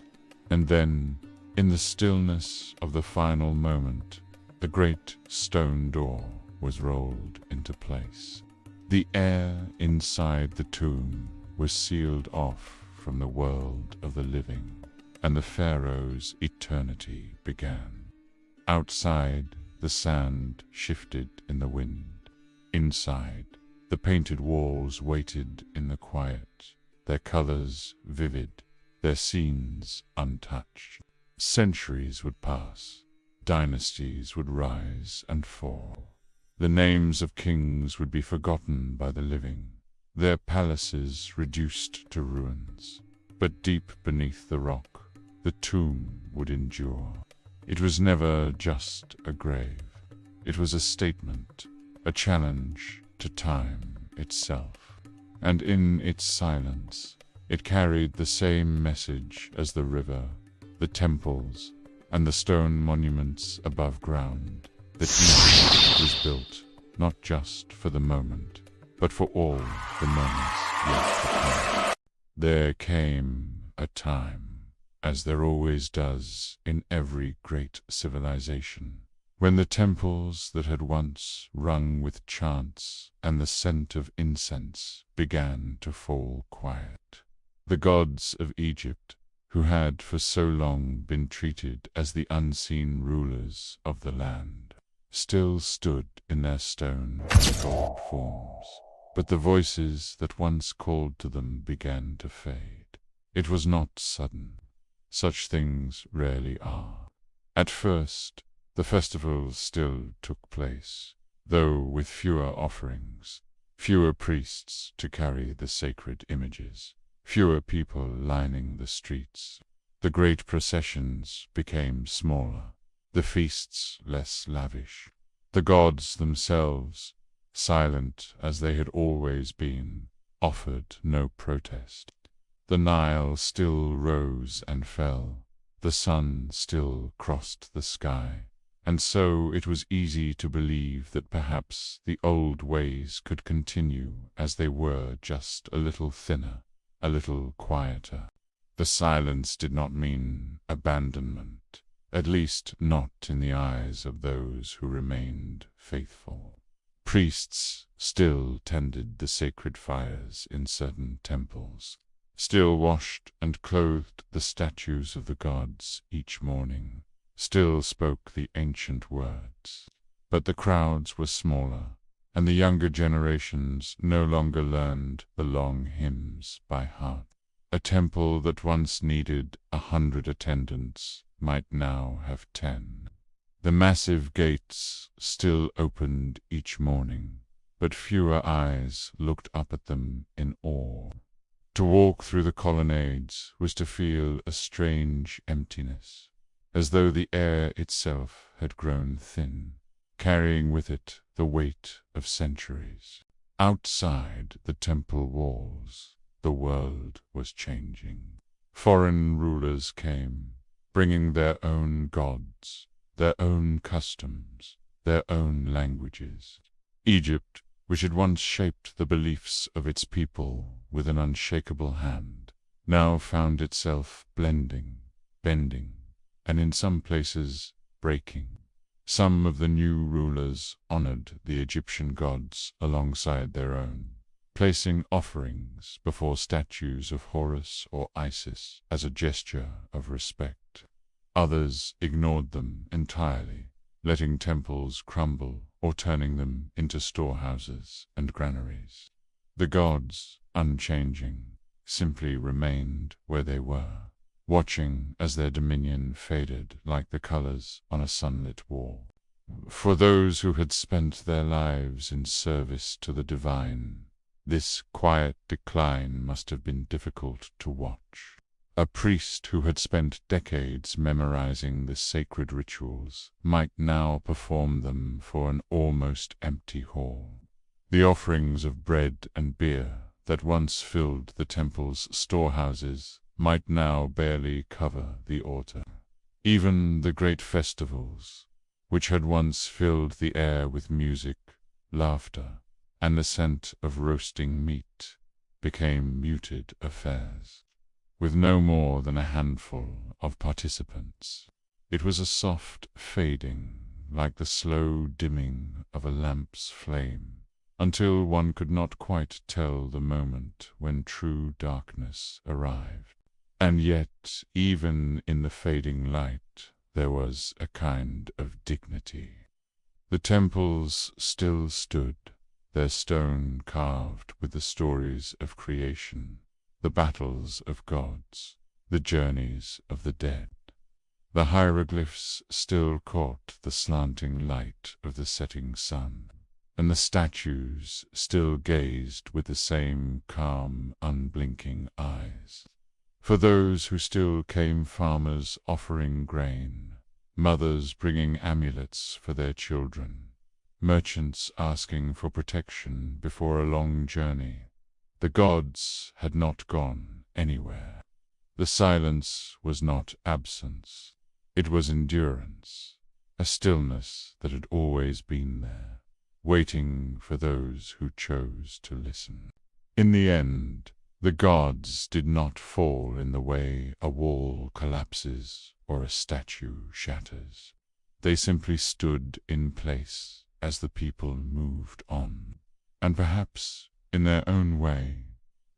And then, in the stillness of the final moment, the great stone door was rolled into place. The air inside the tomb was sealed off from the world of the living, and the pharaoh's eternity began. Outside, the sand shifted in the wind. Inside, the painted walls waited in the quiet, their colors vivid, their scenes untouched. Centuries would pass. Dynasties would rise and fall. The names of kings would be forgotten by the living, their palaces reduced to ruins. But deep beneath the rock, the tomb would endure. It was never just a grave. It was a statement, a challenge to time itself. And in its silence, it carried the same message as the river, the temples, and the stone monuments above ground, that Egypt was built not just for the moment, but for all the moments yet to come. There came a time, as there always does in every great civilization, when the temples that had once rung with chants and the scent of incense began to fall quiet. The gods of Egypt, who had for so long been treated as the unseen rulers of the land, still stood in their stone and gold forms. But the voices that once called to them began to fade. It was not sudden. Such things rarely are. At first, the festivals still took place, though with fewer offerings, fewer priests to carry the sacred images, fewer people lining the streets. The great processions became smaller, the feasts less lavish. The gods themselves, silent as they had always been, offered no protest. The Nile still rose and fell, the sun still crossed the sky, and so it was easy to believe that perhaps the old ways could continue as they were, just a little thinner, a little quieter. The silence did not mean abandonment, at least not in the eyes of those who remained faithful. Priests still tended the sacred fires in certain temples, still washed and clothed the statues of the gods each morning, still spoke the ancient words. But the crowds were smaller, and the younger generations no longer learned the long hymns by heart. A temple that once needed 100 attendants might now have 10. The massive gates still opened each morning, but fewer eyes looked up at them in awe. To walk through the colonnades was to feel a strange emptiness, as though the air itself had grown thin, carrying with it the weight of centuries. Outside the temple walls, the world was changing. Foreign rulers came, bringing their own gods, their own customs, their own languages. Egypt, which had once shaped the beliefs of its people with an unshakable hand, now found itself blending, bending, and in some places breaking. Some of the new rulers honored the Egyptian gods alongside their own, placing offerings before statues of Horus or Isis as a gesture of respect. Others ignored them entirely, letting temples crumble or turning them into storehouses and granaries. The gods, unchanging, simply remained where they were, watching as their dominion faded like the colors on a sunlit wall. For those who had spent their lives in service to the divine, this quiet decline must have been difficult to watch. A priest who had spent decades memorizing the sacred rituals might now perform them for an almost empty hall. The offerings of bread and beer that once filled the temple's storehouses might now barely cover the altar. Even the great festivals, which had once filled the air with music, laughter, and the scent of roasting meat, became muted affairs, with no more than a handful of participants. It was a soft fading, like the slow dimming of a lamp's flame, until one could not quite tell the moment when true darkness arrived. And yet, even in the fading light, there was a kind of dignity. The temples still stood, their stone carved with the stories of creation, the battles of gods, the journeys of the dead. The hieroglyphs still caught the slanting light of the setting sun, and the statues still gazed with the same calm, unblinking eyes. For those who still came, farmers offering grain, mothers bringing amulets for their children, merchants asking for protection before a long journey. The gods had not gone anywhere. The silence was not absence. It was endurance, a stillness that had always been there, waiting for those who chose to listen. In the end, the gods did not fall in the way a wall collapses or a statue shatters. They simply stood in place as the people moved on. And perhaps, in their own way,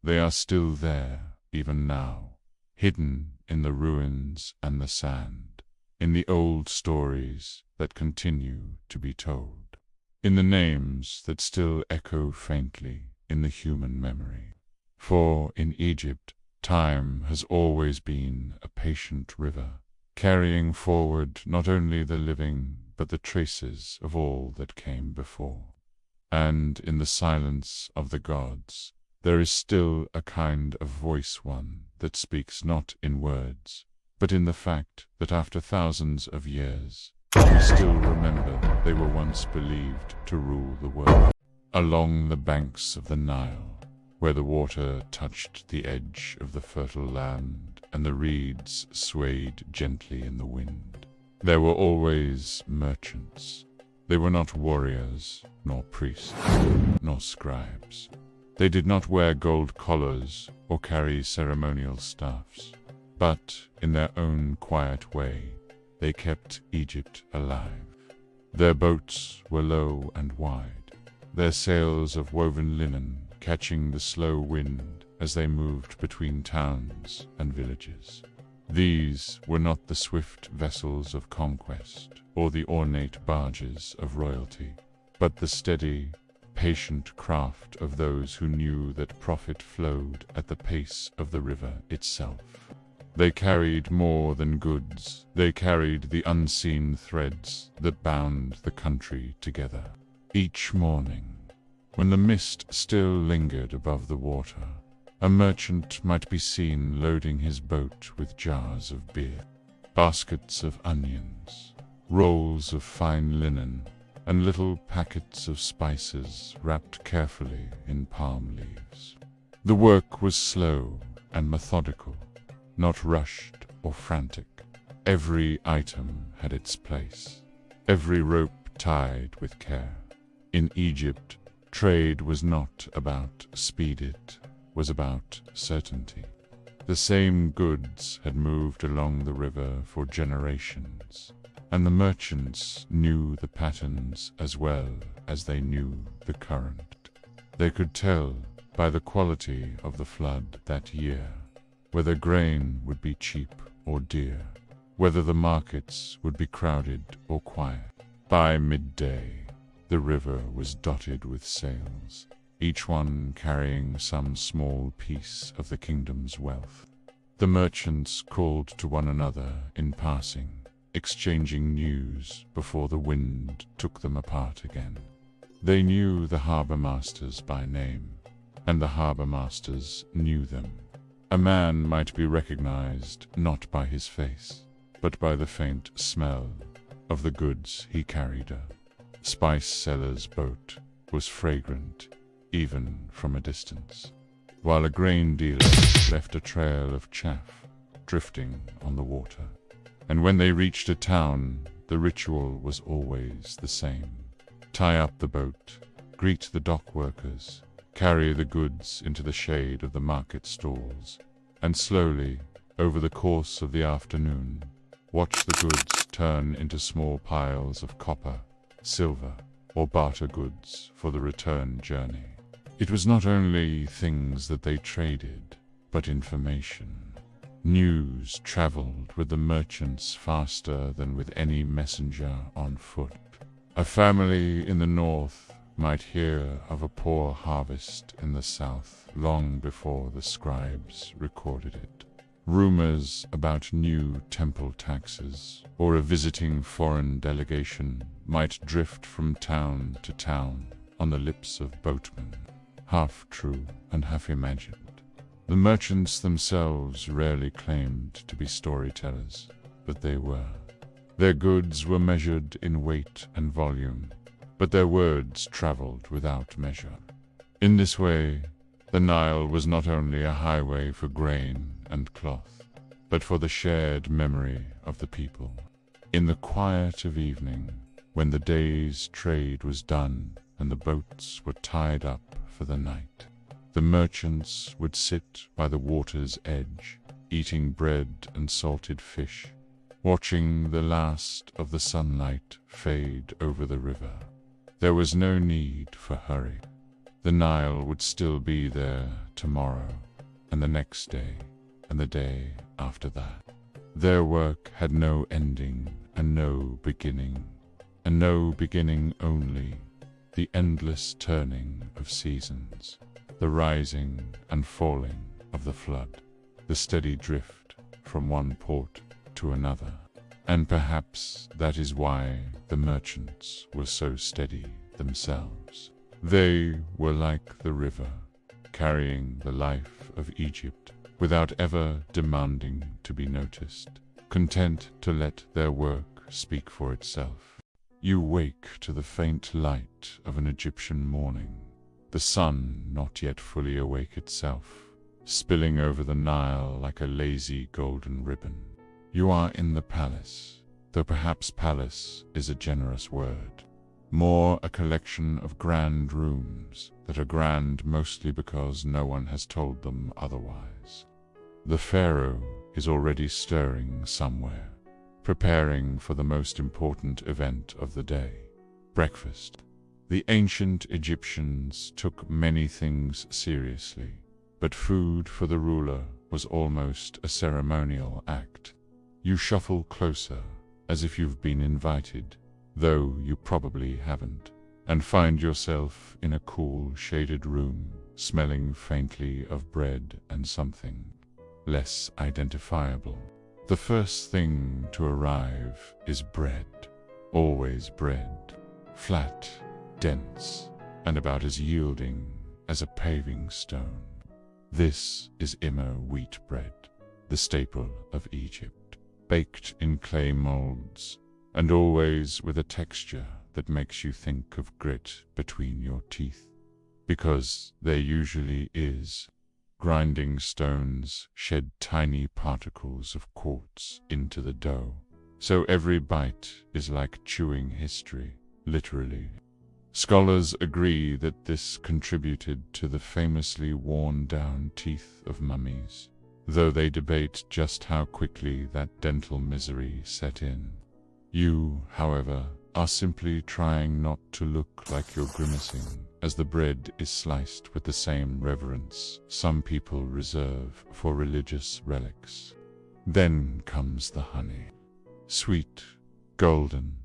they are still there even now, hidden in the ruins and the sand, in the old stories that continue to be told, in the names that still echo faintly in the human memory. For in Egypt, time has always been a patient river, carrying forward not only the living but the traces of all that came before. And in the silence of the gods, there is still a kind of voice, one that speaks not in words, but in the fact that after thousands of years, we still remember they were once believed to rule the world. Along the banks of the Nile, where the water touched the edge of the fertile land and the reeds swayed gently in the wind, there were always merchants. They were not warriors, nor priests, nor scribes. They did not wear gold collars or carry ceremonial staffs, but in their own quiet way, they kept Egypt alive. Their boats were low and wide, their sails of woven linen catching the slow wind as they moved between towns and villages. These were not the swift vessels of conquest or the ornate barges of royalty, but the steady, patient craft of those who knew that profit flowed at the pace of the river itself. They carried more than goods. They carried the unseen threads that bound the country together. Each morning, when the mist still lingered above the water, a merchant might be seen loading his boat with jars of beer, baskets of onions, rolls of fine linen, and little packets of spices wrapped carefully in palm leaves. The work was slow and methodical, not rushed or frantic. Every item had its place, every rope tied with care. In Egypt, trade was not about speed, it was about certainty. The same goods had moved along the river for generations, and the merchants knew the patterns as well as they knew the current. They could tell by the quality of the flood that year whether grain would be cheap or dear, whether the markets would be crowded or quiet. By midday, the river was dotted with sails, each one carrying some small piece of the kingdom's wealth. The merchants called to one another in passing, exchanging news before the wind took them apart again. They knew the harbor masters by name, and the harbor masters knew them. A man might be recognized not by his face, but by the faint smell of the goods he carried. A spice seller's boat was fragrant even from a distance, while a grain dealer left a trail of chaff drifting on the water. And when they reached a town, the ritual was always the same. Tie up the boat, greet the dock workers, carry the goods into the shade of the market stalls, and slowly, over the course of the afternoon, watch the goods turn into small piles of copper, silver, or barter goods for the return journey. It was not only things that they traded, but information. News traveled with the merchants faster than with any messenger on foot. A family in the north might hear of a poor harvest in the south long before the scribes recorded it. Rumors about new temple taxes or a visiting foreign delegation might drift from town to town on the lips of boatmen, half true and half imagined. The merchants themselves rarely claimed to be storytellers, but they were. Their goods were measured in weight and volume, but their words traveled without measure. In this way, the Nile was not only a highway for grain and cloth, but for the shared memory of the people. In the quiet of evening, when the day's trade was done and the boats were tied up for the night, the merchants would sit by the water's edge, eating bread and salted fish, watching the last of the sunlight fade over the river. There was no need for hurry. The Nile would still be there tomorrow, and the next day, and the day after that. Their work had no ending and no beginning, and no beginning only, the endless turning of seasons, the rising and falling of the flood, the steady drift from one port to another. And perhaps that is why the merchants were so steady themselves. They were like the river, carrying the life of Egypt without ever demanding to be noticed, content to let their work speak for itself. You wake to the faint light of an Egyptian morning, the sun not yet fully awake itself, spilling over the Nile like a lazy golden ribbon. You are in the palace, though perhaps palace is a generous word. More a collection of grand rooms that are grand mostly because no one has told them otherwise. The pharaoh is already stirring somewhere, preparing for the most important event of the day, breakfast. The ancient Egyptians took many things seriously, but food for the ruler was almost a ceremonial act. You shuffle closer, as if you've been invited, though you probably haven't, and find yourself in a cool, shaded room, smelling faintly of bread and something less identifiable. The first thing to arrive is bread. Always bread. Flat, dense, and about as yielding as a paving stone. This is Immer wheat bread, the staple of Egypt, baked in clay molds, and always with a texture that makes you think of grit between your teeth, because there usually is. Grinding stones shed tiny particles of quartz into the dough, so every bite is like chewing history, literally. Scholars agree that this contributed to the famously worn-down teeth of mummies, though they debate just how quickly that dental misery set in. You, however, are simply trying not to look like you're grimacing, as the bread is sliced with the same reverence some people reserve for religious relics. Then comes the honey. Sweet, golden,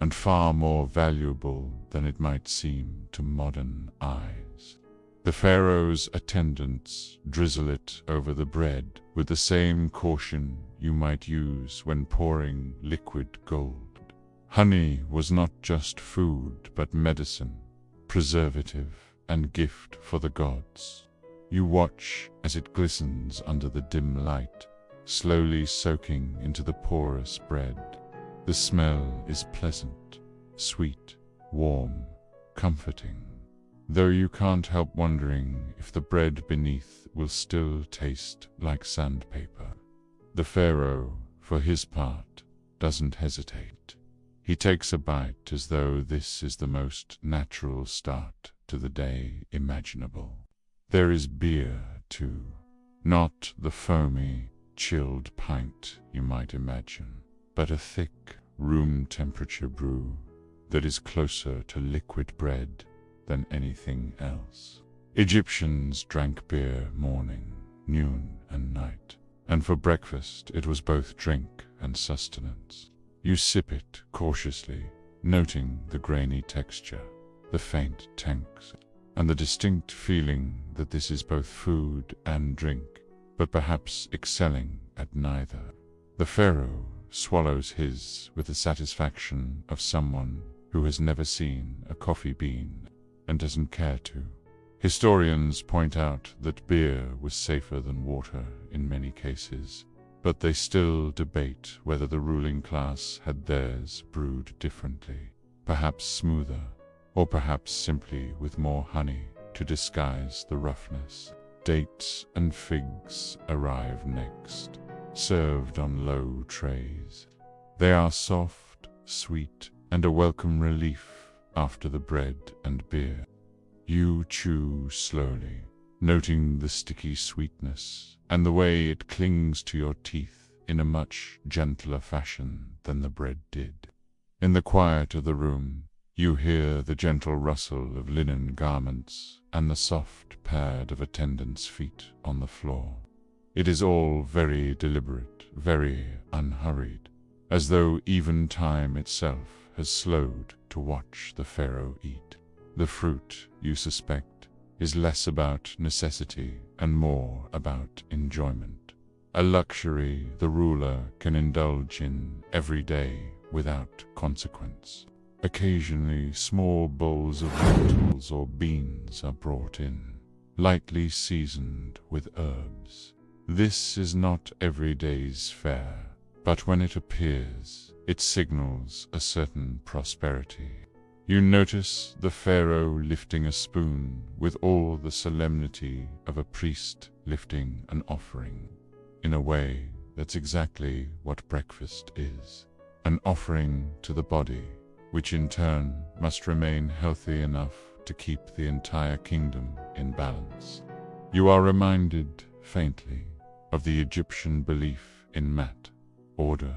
and far more valuable than it might seem to modern eyes. The pharaoh's attendants drizzle it over the bread with the same caution you might use when pouring liquid gold. Honey was not just food but medicine, preservative, and gift for the gods. You watch as it glistens under the dim light, slowly soaking into the porous bread. The smell is pleasant, sweet, warm, comforting, though you can't help wondering if the bread beneath will still taste like sandpaper. The pharaoh, for his part, doesn't hesitate. He takes a bite as though this is the most natural start to the day imaginable. There is beer, too. Not the foamy, chilled pint you might imagine, but a thick, room-temperature brew that is closer to liquid bread than anything else. Egyptians drank beer morning, noon, and night, and for breakfast it was both drink and sustenance. You sip it cautiously, noting the grainy texture, the faint tanks, and the distinct feeling that this is both food and drink, but perhaps excelling at neither. The pharaoh swallows his with the satisfaction of someone who has never seen a coffee bean and doesn't care to. Historians point out that beer was safer than water in many cases, but they still debate whether the ruling class had theirs brewed differently, perhaps smoother, or perhaps simply with more honey to disguise the roughness. Dates and figs arrive next, served on low trays. They are soft, sweet, and a welcome relief after the bread and beer. You chew slowly, noting the sticky sweetness and the way it clings to your teeth in a much gentler fashion than the bread did. In the quiet of the room, you hear the gentle rustle of linen garments and the soft pad of attendants' feet on the floor. It is all very deliberate, very unhurried, as though even time itself has slowed to watch the pharaoh eat. The fruit, you suspect, is less about necessity and more about enjoyment. a luxury the ruler can indulge in every day without consequence. Occasionally, small bowls of lentils or beans are brought in, lightly seasoned with herbs. This is not every day's fare, but when it appears, it signals a certain prosperity. You notice the pharaoh lifting a spoon with all the solemnity of a priest lifting an offering. In a way, that's exactly what breakfast is. An offering to the body, which in turn must remain healthy enough to keep the entire kingdom in balance. You are reminded, faintly, of the Egyptian belief in mat, order,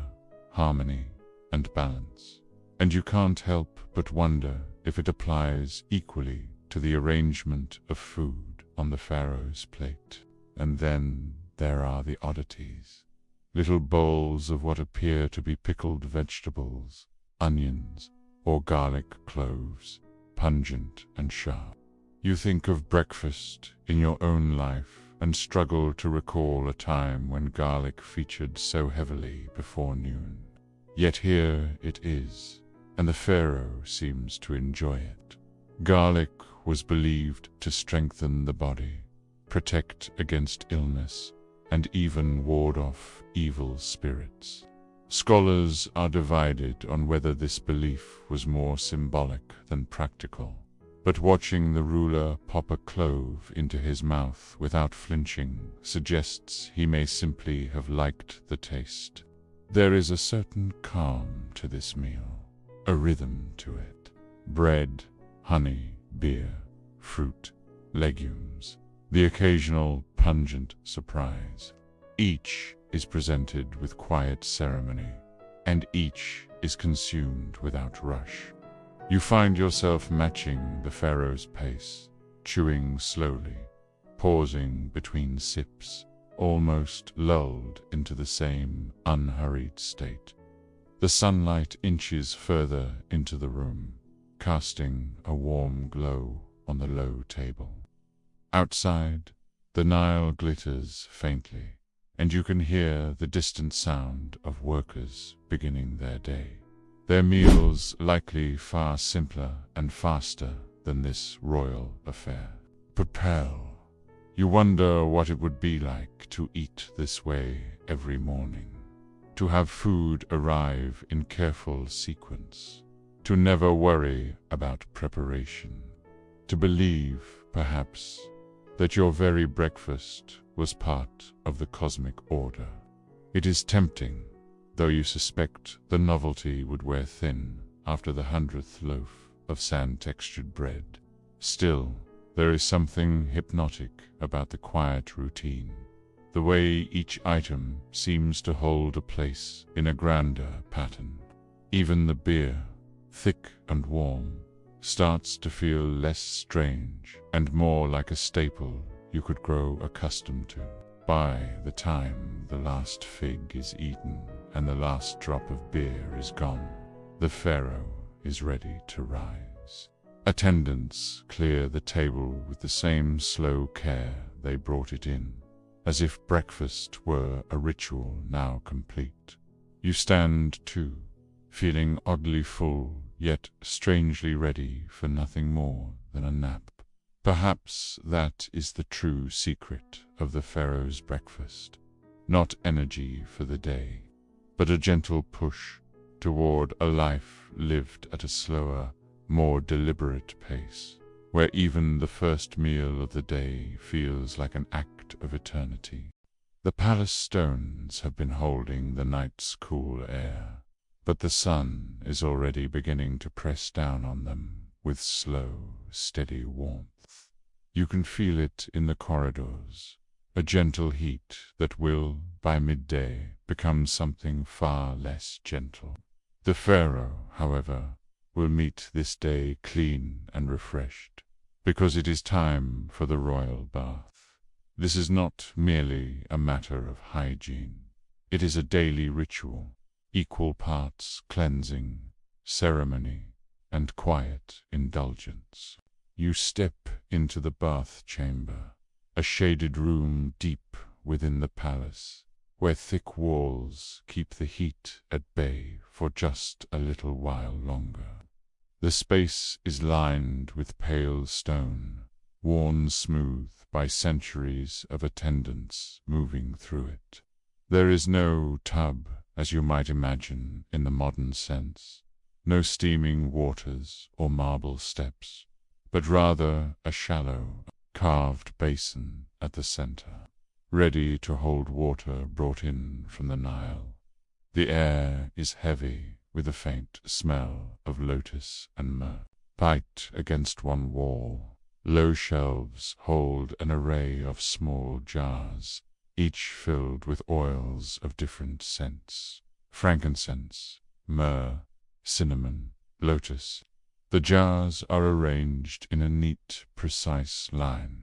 harmony, and balance, and you can't help but wonder if it applies equally to the arrangement of food on the pharaoh's plate. And then there are the oddities. Little bowls of what appear to be pickled vegetables, onions, or garlic cloves, pungent and sharp. You think of breakfast in your own life and struggle to recall a time when garlic featured so heavily before noon. Yet here it is, and the pharaoh seems to enjoy it. Garlic was believed to strengthen the body, protect against illness, and even ward off evil spirits. Scholars are divided on whether this belief was more symbolic than practical, but watching the ruler pop a clove into his mouth without flinching suggests he may simply have liked the taste. There is a certain calm to this meal, a rhythm to it. Bread, honey, beer, fruit, legumes, the occasional pungent surprise. Each is presented with quiet ceremony, and each is consumed without rush. You find yourself matching the pharaoh's pace, chewing slowly, pausing between sips, almost lulled into the same unhurried state. The sunlight inches further into the room, casting a warm glow on the low table. Outside, the Nile glitters faintly, and you can hear the distant sound of workers beginning their day. Their meals likely far simpler and faster than this royal affair. Propel. You wonder what it would be like to eat this way every morning, to have food arrive in careful sequence, to never worry about preparation, to believe, perhaps, that your very breakfast was part of the cosmic order. It is tempting, though you suspect the novelty would wear thin after the 100th loaf of sand-textured bread. Still, there is something hypnotic about the quiet routine, the way each item seems to hold a place in a grander pattern. Even the beer, thick and warm, starts to feel less strange and more like a staple you could grow accustomed to. By the time the last fig is eaten and the last drop of beer is gone, the pharaoh is ready to rise. Attendants clear the table with the same slow care they brought it in, as if breakfast were a ritual now complete. You stand too, feeling oddly full, yet strangely ready for nothing more than a nap. Perhaps that is the true secret of the pharaoh's breakfast. Not energy for the day, but a gentle push toward a life lived at a slower, more deliberate pace, where even the first meal of the day feels like an act of eternity. The palace stones have been holding the night's cool air, but the sun is already beginning to press down on them with slow, steady warmth. You can feel it in the corridors, a gentle heat that will, by midday, become something far less gentle. The pharaoh, however, will meet this day clean and refreshed, because it is time for the royal bath. This is not merely a matter of hygiene. It is a daily ritual, equal parts cleansing, ceremony, and quiet indulgence. You step into the bath chamber, a shaded room deep within the palace, where thick walls keep the heat at bay for just a little while longer. The space is lined with pale stone, worn smooth by centuries of attendance moving through it. There is no tub, as you might imagine in the modern sense, no steaming waters or marble steps, but rather a shallow, carved basin at the center, ready to hold water brought in from the Nile. The air is heavy with a faint smell of lotus and myrrh. Piped against one wall, low shelves hold an array of small jars, each filled with oils of different scents: frankincense, myrrh, cinnamon, lotus. The jars are arranged in a neat, precise line,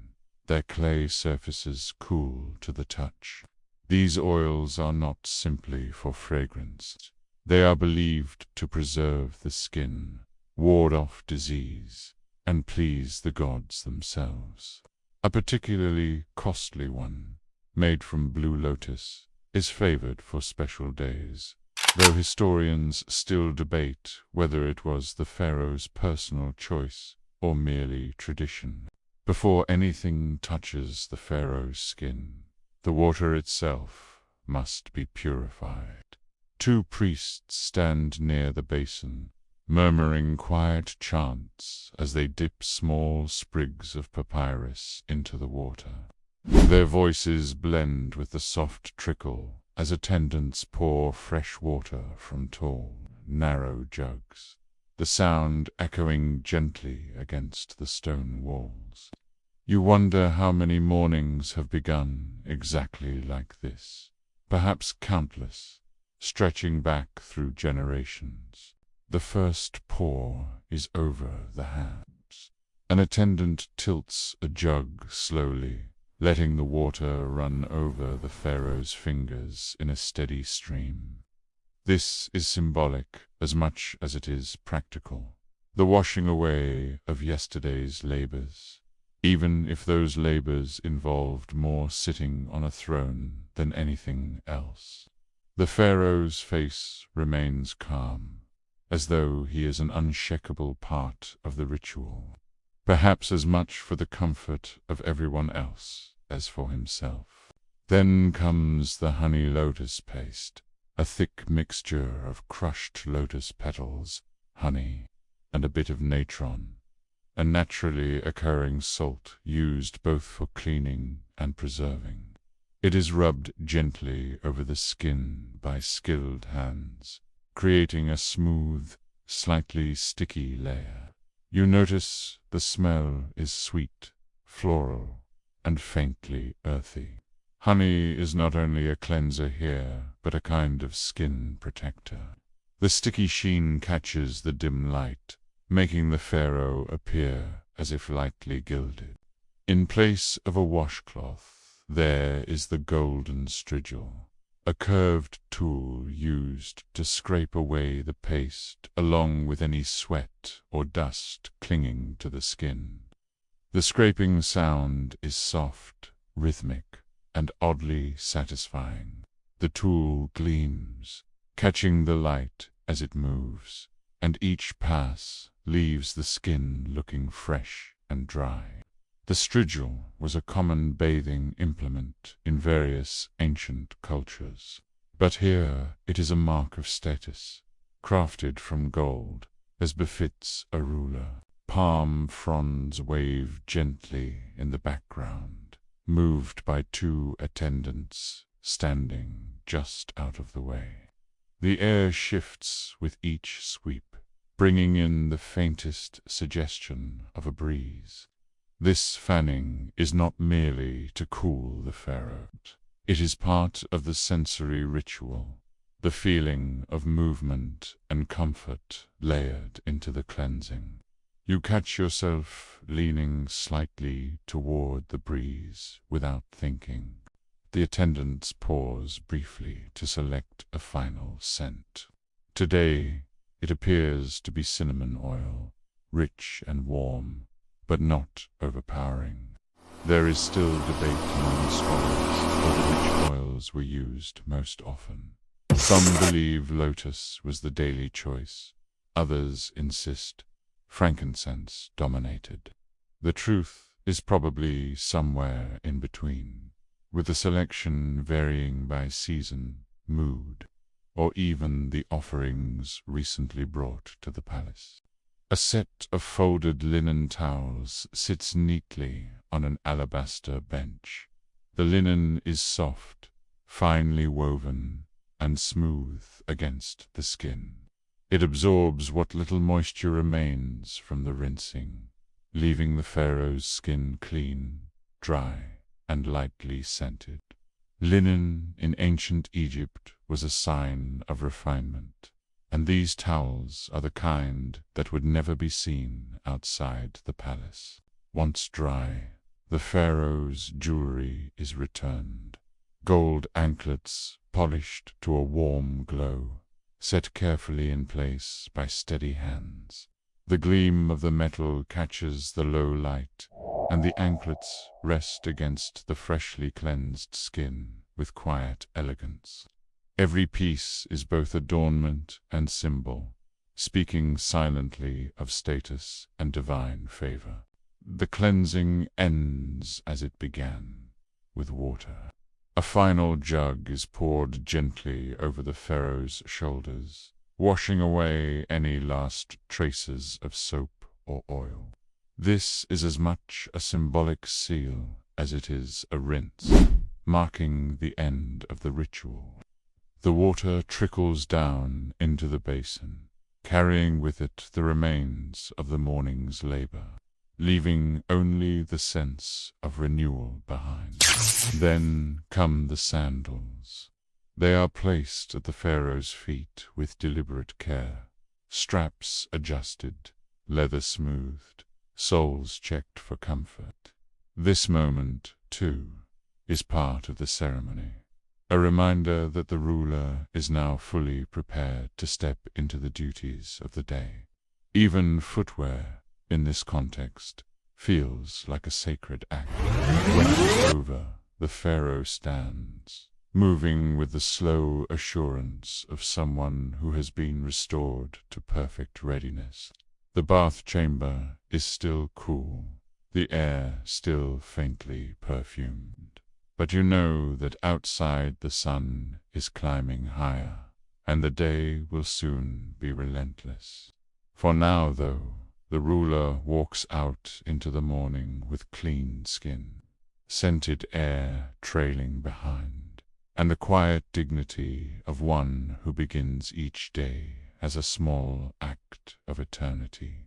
their clay surfaces cool to the touch. These oils are not simply for fragrance. They are believed to preserve the skin, ward off disease, and please the gods themselves. A particularly costly one, made from blue lotus, is favored for special days, though historians still debate whether it was the pharaoh's personal choice or merely tradition. Before anything touches the pharaoh's skin, the water itself must be purified. Two priests stand near the basin, murmuring quiet chants as they dip small sprigs of papyrus into the water. Their voices blend with the soft trickle as attendants pour fresh water from tall, narrow jugs, the sound echoing gently against the stone walls. You wonder how many mornings have begun exactly like this, perhaps countless, stretching back through generations. The first pour is over the hands. An attendant tilts a jug slowly, letting the water run over the pharaoh's fingers in a steady stream. This is symbolic as much as it is practical, the washing away of yesterday's labors, even if those labors involved more sitting on a throne than anything else. The pharaoh's face remains calm, as though he is an unshakable part of the ritual, perhaps as much for the comfort of everyone else as for himself. Then comes the honey lotus paste, a thick mixture of crushed lotus petals, honey, and a bit of natron, a naturally occurring salt used both for cleaning and preserving. It is rubbed gently over the skin by skilled hands, creating a smooth, slightly sticky layer. You notice the smell is sweet, floral, and faintly earthy. Honey is not only a cleanser here, but a kind of skin protector. The sticky sheen catches the dim light, making the pharaoh appear as if lightly gilded. In place of a washcloth, there is the golden strigil, a curved tool used to scrape away the paste along with any sweat or dust clinging to the skin. The scraping sound is soft, rhythmic, and oddly satisfying. The tool gleams, catching the light as it moves, and each pass leaves the skin looking fresh and dry. The strigil was a common bathing implement in various ancient cultures, but here it is a mark of status, crafted from gold, as befits a ruler. Palm fronds wave gently in the background, moved by two attendants standing just out of the way. The air shifts with each sweep, bringing in the faintest suggestion of a breeze. This fanning is not merely to cool the pharaoh. It is part of the sensory ritual, the feeling of movement and comfort layered into the cleansing. You catch yourself leaning slightly toward the breeze without thinking. The attendants pause briefly to select a final scent. Today, it appears to be cinnamon oil, rich and warm, but not overpowering. There is still debate among scholars over which oils were used most often. Some believe lotus was the daily choice. Others insist frankincense dominated. The truth is probably somewhere in between, with the selection varying by season, mood, or even the offerings recently brought to the palace. A set of folded linen towels sits neatly on an alabaster bench. The linen is soft, finely woven, and smooth against the skin. It absorbs what little moisture remains from the rinsing, leaving the pharaoh's skin clean, dry, and lightly scented. Linen in ancient Egypt was a sign of refinement, and these towels are the kind that would never be seen outside the palace. Once dry, the pharaoh's jewelry is returned. Gold anklets polished to a warm glow, set carefully in place by steady hands. The gleam of the metal catches the low light, and the anklets rest against the freshly cleansed skin with quiet elegance. Every piece is both adornment and symbol, speaking silently of status and divine favor. The cleansing ends as it began, with water. A final jug is poured gently over the pharaoh's shoulders, washing away any last traces of soap or oil. This is as much a symbolic seal as it is a rinse, marking the end of the ritual. The water trickles down into the basin, carrying with it the remains of the morning's labor, leaving only the sense of renewal behind. Then come the sandals. They are placed at the pharaoh's feet with deliberate care, straps adjusted, leather smoothed, soles checked for comfort. This moment, too, is part of the ceremony, a reminder that the ruler is now fully prepared to step into the duties of the day. Even footwear, in this context, feels like a sacred act. When it's over, the pharaoh stands, moving with the slow assurance of someone who has been restored to perfect readiness. The bath chamber is still cool, the air still faintly perfumed. But you know that outside the sun is climbing higher, and the day will soon be relentless. For now, though, the ruler walks out into the morning with clean skin, scented air trailing behind, and the quiet dignity of one who begins each day as a small act of eternity.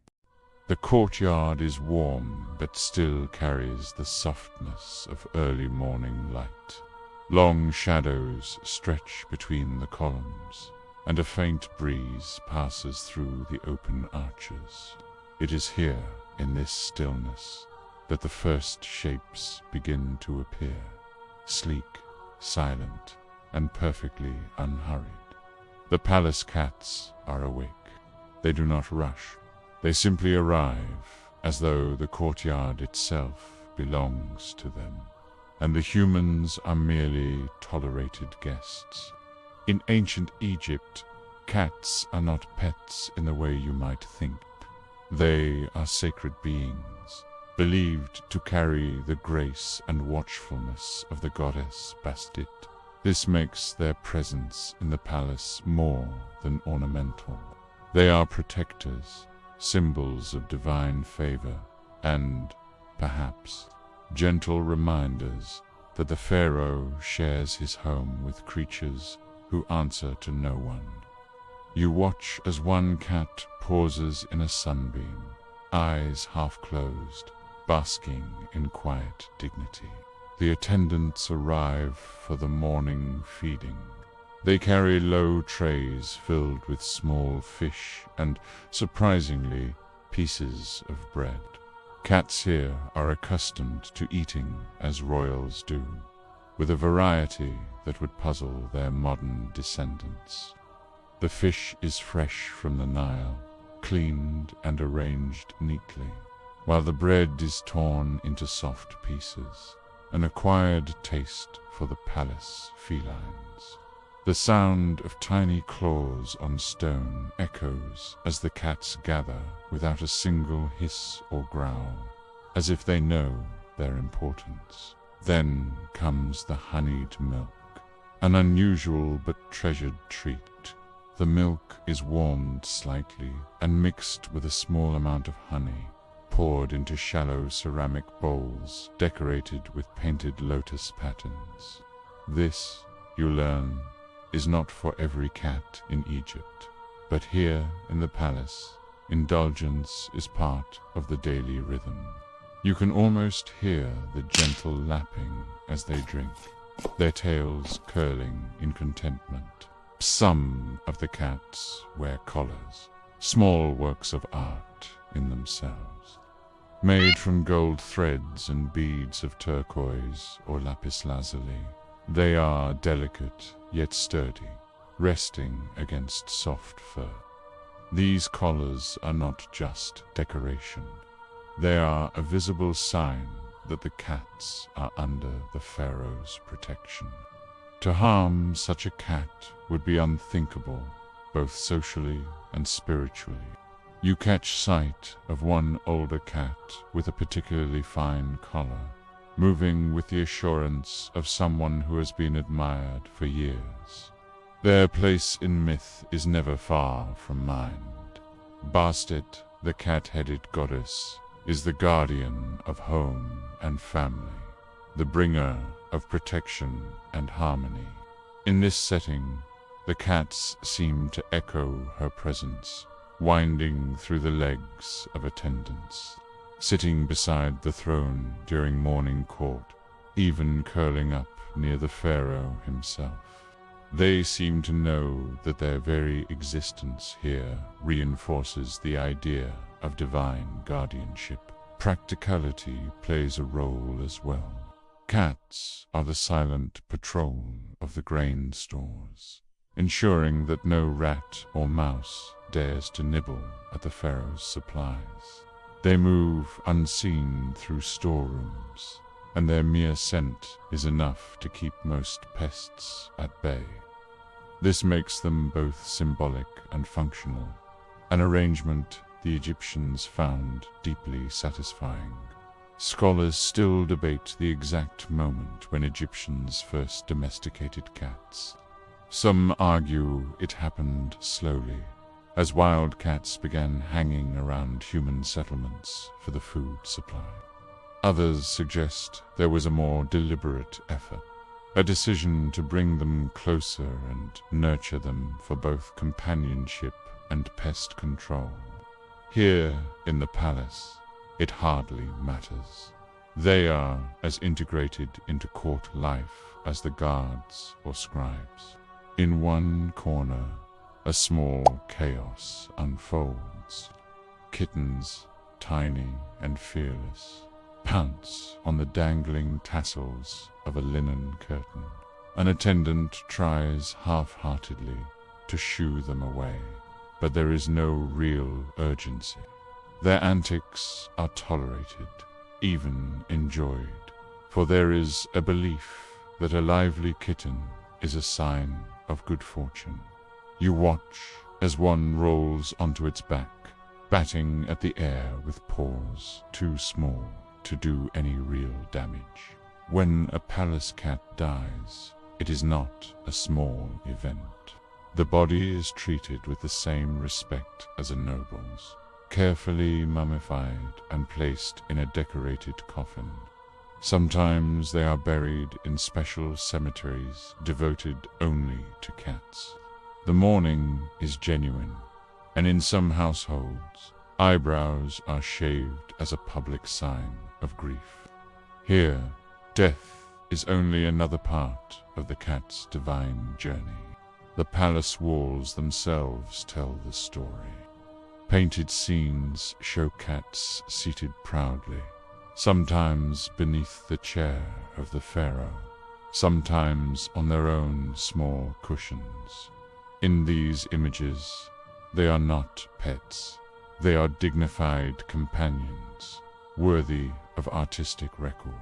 The courtyard is warm, but still carries the softness of early morning light. Long shadows stretch between the columns, and a faint breeze passes through the open arches. It is here, in this stillness, that the first shapes begin to appear, sleek, silent, and perfectly unhurried. The palace cats are awake. They do not rush. They simply arrive, as though the courtyard itself belongs to them, and the humans are merely tolerated guests. In ancient Egypt, cats are not pets in the way you might think. They are sacred beings, believed to carry the grace and watchfulness of the goddess Bastet. This makes their presence in the palace more than ornamental. They are protectors, symbols of divine favor, and, perhaps, gentle reminders that the pharaoh shares his home with creatures who answer to no one. You watch as one cat pauses in a sunbeam, eyes half closed, basking in quiet dignity. The attendants arrive for the morning feeding. They carry low trays filled with small fish and, surprisingly, pieces of bread. Cats here are accustomed to eating as royals do, with a variety that would puzzle their modern descendants. The fish is fresh from the Nile, cleaned and arranged neatly. while the bread is torn into soft pieces, an acquired taste for the palace felines. The sound of tiny claws on stone echoes as the cats gather without a single hiss or growl, as if they know their importance. Then comes the honeyed milk, an unusual but treasured treat. The milk is warmed slightly and mixed with a small amount of honey, poured into shallow ceramic bowls decorated with painted lotus patterns. This, you learn, is not for every cat in Egypt, but here in the palace, indulgence is part of the daily rhythm. You can almost hear the gentle lapping as they drink, their tails curling in contentment. Some of the cats wear collars, small works of art in themselves, made from gold threads and beads of turquoise or lapis lazuli. They are delicate yet sturdy, resting against soft fur. These collars are not just decoration. They are a visible sign that the cats are under the pharaoh's protection. To harm such a cat would be unthinkable, both socially and spiritually. You catch sight of one older cat with a particularly fine collar, moving with the assurance of someone who has been admired for years. Their place in myth is never far from mind. Bastet, the cat-headed goddess, is the guardian of home and family, the bringer of protection and harmony. In this setting, the cats seem to echo her presence, winding through the legs of attendants, sitting beside the throne during morning court, even curling up near the pharaoh himself. They seem to know that their very existence here reinforces the idea of divine guardianship. Practicality plays a role as well. Cats are the silent patrol of the grain stores, ensuring that no rat or mouse dares to nibble at the pharaoh's supplies. They move unseen through storerooms, and their mere scent is enough to keep most pests at bay. This makes them both symbolic and functional, an arrangement the Egyptians found deeply satisfying. Scholars still debate the exact moment when Egyptians first domesticated cats. Some argue it happened slowly, as wild cats began hanging around human settlements for the food supply. Others suggest there was a more deliberate effort, a decision to bring them closer and nurture them for both companionship and pest control. Here in the palace, it hardly matters. They are as integrated into court life as the guards or scribes. In one corner, a small chaos unfolds. Kittens, tiny and fearless, pounce on the dangling tassels of a linen curtain. An attendant tries half-heartedly to shoo them away, but there is no real urgency. Their antics are tolerated, even enjoyed, for there is a belief that a lively kitten is a sign of good fortune. You watch as one rolls onto its back, batting at the air with paws too small to do any real damage. When a palace cat dies, it is not a small event. The body is treated with the same respect as a noble's, carefully mummified and placed in a decorated coffin. Sometimes they are buried in special cemeteries devoted only to cats. The mourning is genuine, and in some households, eyebrows are shaved as a public sign of grief. Here, death is only another part of the cat's divine journey. The palace walls themselves tell the story. Painted scenes show cats seated proudly, sometimes beneath the chair of the pharaoh, sometimes on their own small cushions. In these images, they are not pets. They are dignified companions, worthy of artistic record.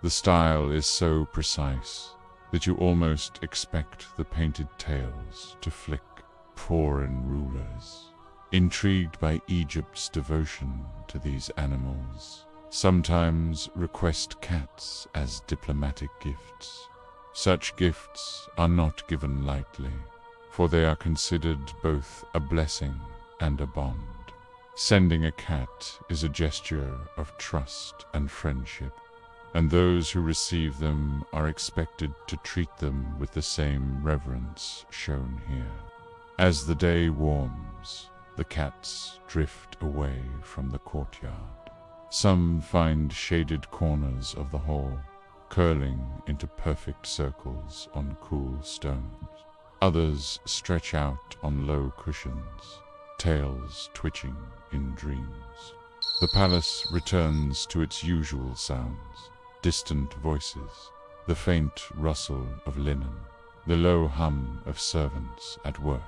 The style is so precise that you almost expect the painted tails to flick foreign rulers. Intrigued by Egypt's devotion to these animals, sometimes request cats as diplomatic gifts. Such gifts are not given lightly, for they are considered both a blessing and a bond. Sending a cat is a gesture of trust and friendship, and those who receive them are expected to treat them with the same reverence shown here. As the day warms, the cats drift away from the courtyard. Some find shaded corners of the hall, curling into perfect circles on cool stones. Others stretch out on low cushions, tails twitching in dreams. The palace returns to its usual sounds, distant voices, the faint rustle of linen, the low hum of servants at work.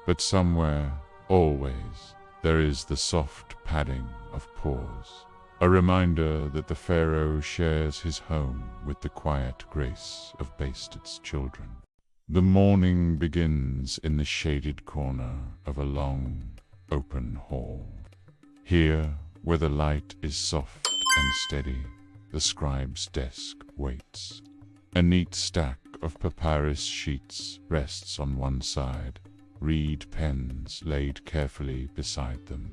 But somewhere, always, there is the soft padding of paws, a reminder that the pharaoh shares his home with the quiet grace of Bastet's children. The morning begins in the shaded corner of a long, open hall. Here, where the light is soft and steady, the scribe's desk waits. A neat stack of papyrus sheets rests on one side, reed pens laid carefully beside them.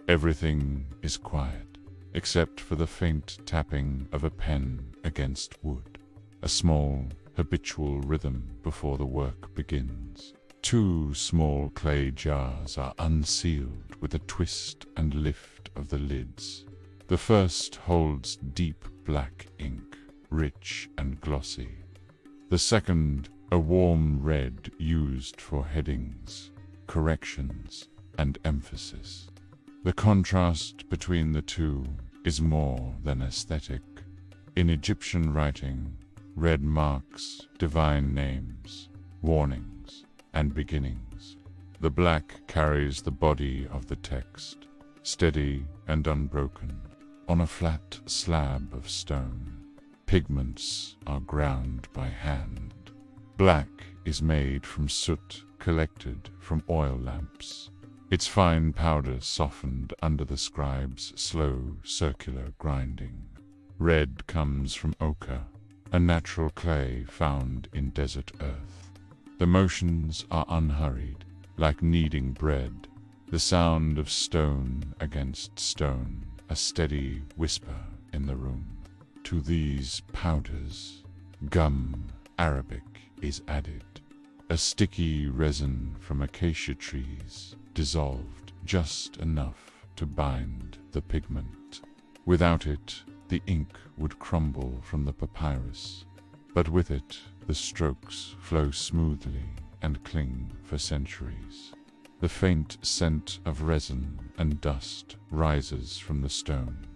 Everything is quiet, except for the faint tapping of a pen against wood, a small, habitual rhythm before the work begins. 2 small clay jars are unsealed with a twist and lift of the lids. The first holds deep black ink, rich and glossy. The second, a warm red used for headings, corrections, and emphasis. The contrast between the two is more than aesthetic. In Egyptian writing, red marks divine names, warnings, and beginnings. The black carries the body of the text, steady and unbroken, on a flat slab of stone. Pigments are ground by hand. Black is made from soot collected from oil lamps, its fine powder softened under the scribe's slow circular grinding. Red comes from ochre, a natural clay found in desert earth. The motions are unhurried, like kneading bread, the sound of stone against stone, a steady whisper in the room. To these powders, gum Arabic is added, a sticky resin from acacia trees, dissolved just enough to bind the pigment. Without it, the ink would crumble from the papyrus, but with it, the strokes flow smoothly and cling for centuries. The faint scent of resin and dust rises from the stone,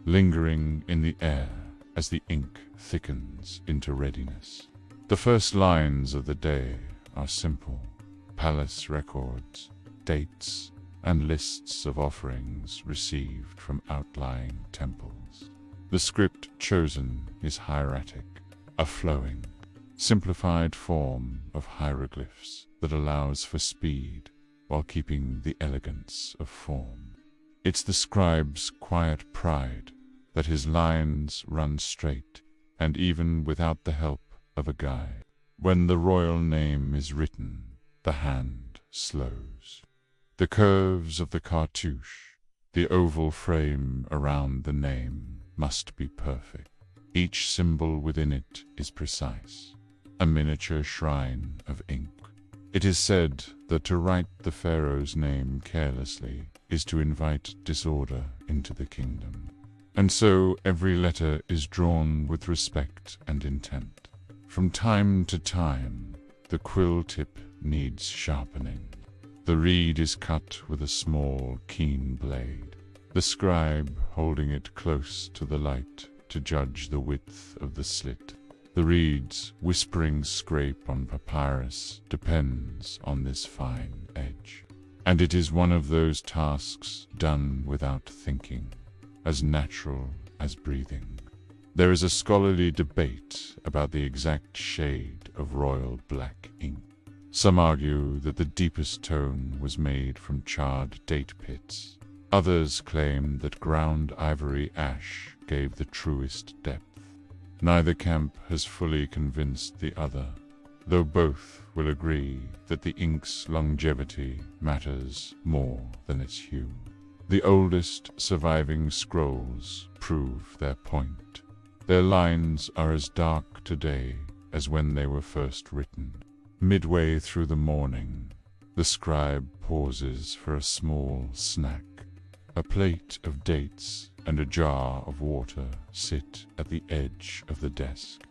lingering in the air as the ink thickens into readiness. The first lines of the day are simple: palace records, dates, and lists of offerings received from outlying temples. The script chosen is hieratic, a flowing, simplified form of hieroglyphs that allows for speed while keeping the elegance of form. It's the scribe's quiet pride that his lines run straight, and even without the help of a guide. When the royal name is written, the hand slows. The curves of the cartouche, the oval frame around the name, must be perfect. Each symbol within it is precise, a miniature shrine of ink. It is said that to write the pharaoh's name carelessly is to invite disorder into the kingdom. And so every letter is drawn with respect and intent. From time to time, the quill tip needs sharpening. The reed is cut with a small, keen blade, the scribe holding it close to the light to judge the width of the slit. The reed's whispering scrape on papyrus depends on this fine edge. And it is one of those tasks done without thinking, as natural as breathing. There is a scholarly debate about the exact shade of royal black ink. Some argue that the deepest tone was made from charred date pits. Others claim that ground ivory ash gave the truest depth. Neither camp has fully convinced the other, though both will agree that the ink's longevity matters more than its hue. The oldest surviving scrolls prove their point. Their lines are as dark today as when they were first written. Midway through the morning, the scribe pauses for a small snack. A plate of dates and a jar of water sit at the edge of the desk.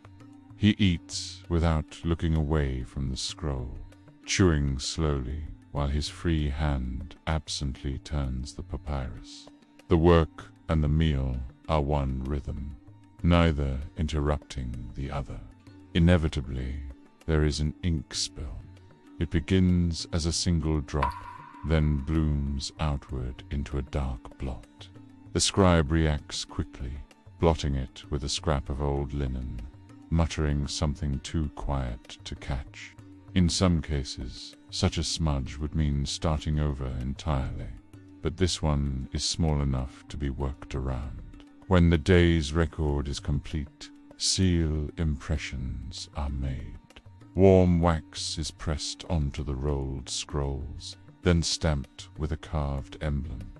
He eats without looking away from the scroll, chewing slowly while his free hand absently turns the papyrus. The work and the meal are one rhythm, neither interrupting the other. Inevitably, there is an ink spill. It begins as a single drop, then blooms outward into a dark blot. The scribe reacts quickly, blotting it with a scrap of old linen, muttering something too quiet to catch. In some cases, such a smudge would mean starting over entirely, but this one is small enough to be worked around. When the day's record is complete, seal impressions are made. Warm wax is pressed onto the rolled scrolls, then stamped with a carved emblem.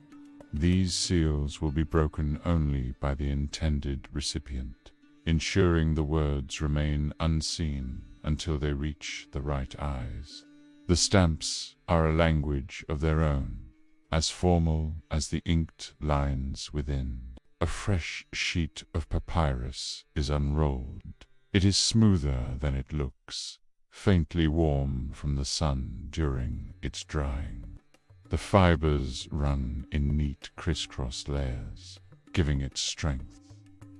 These seals will be broken only by the intended recipient, ensuring the words remain unseen until they reach the right eyes. The stamps are a language of their own, as formal as the inked lines within. A fresh sheet of papyrus is unrolled. It is smoother than it looks, faintly warm from the sun during its drying. The fibers run in neat crisscross layers, giving it strength.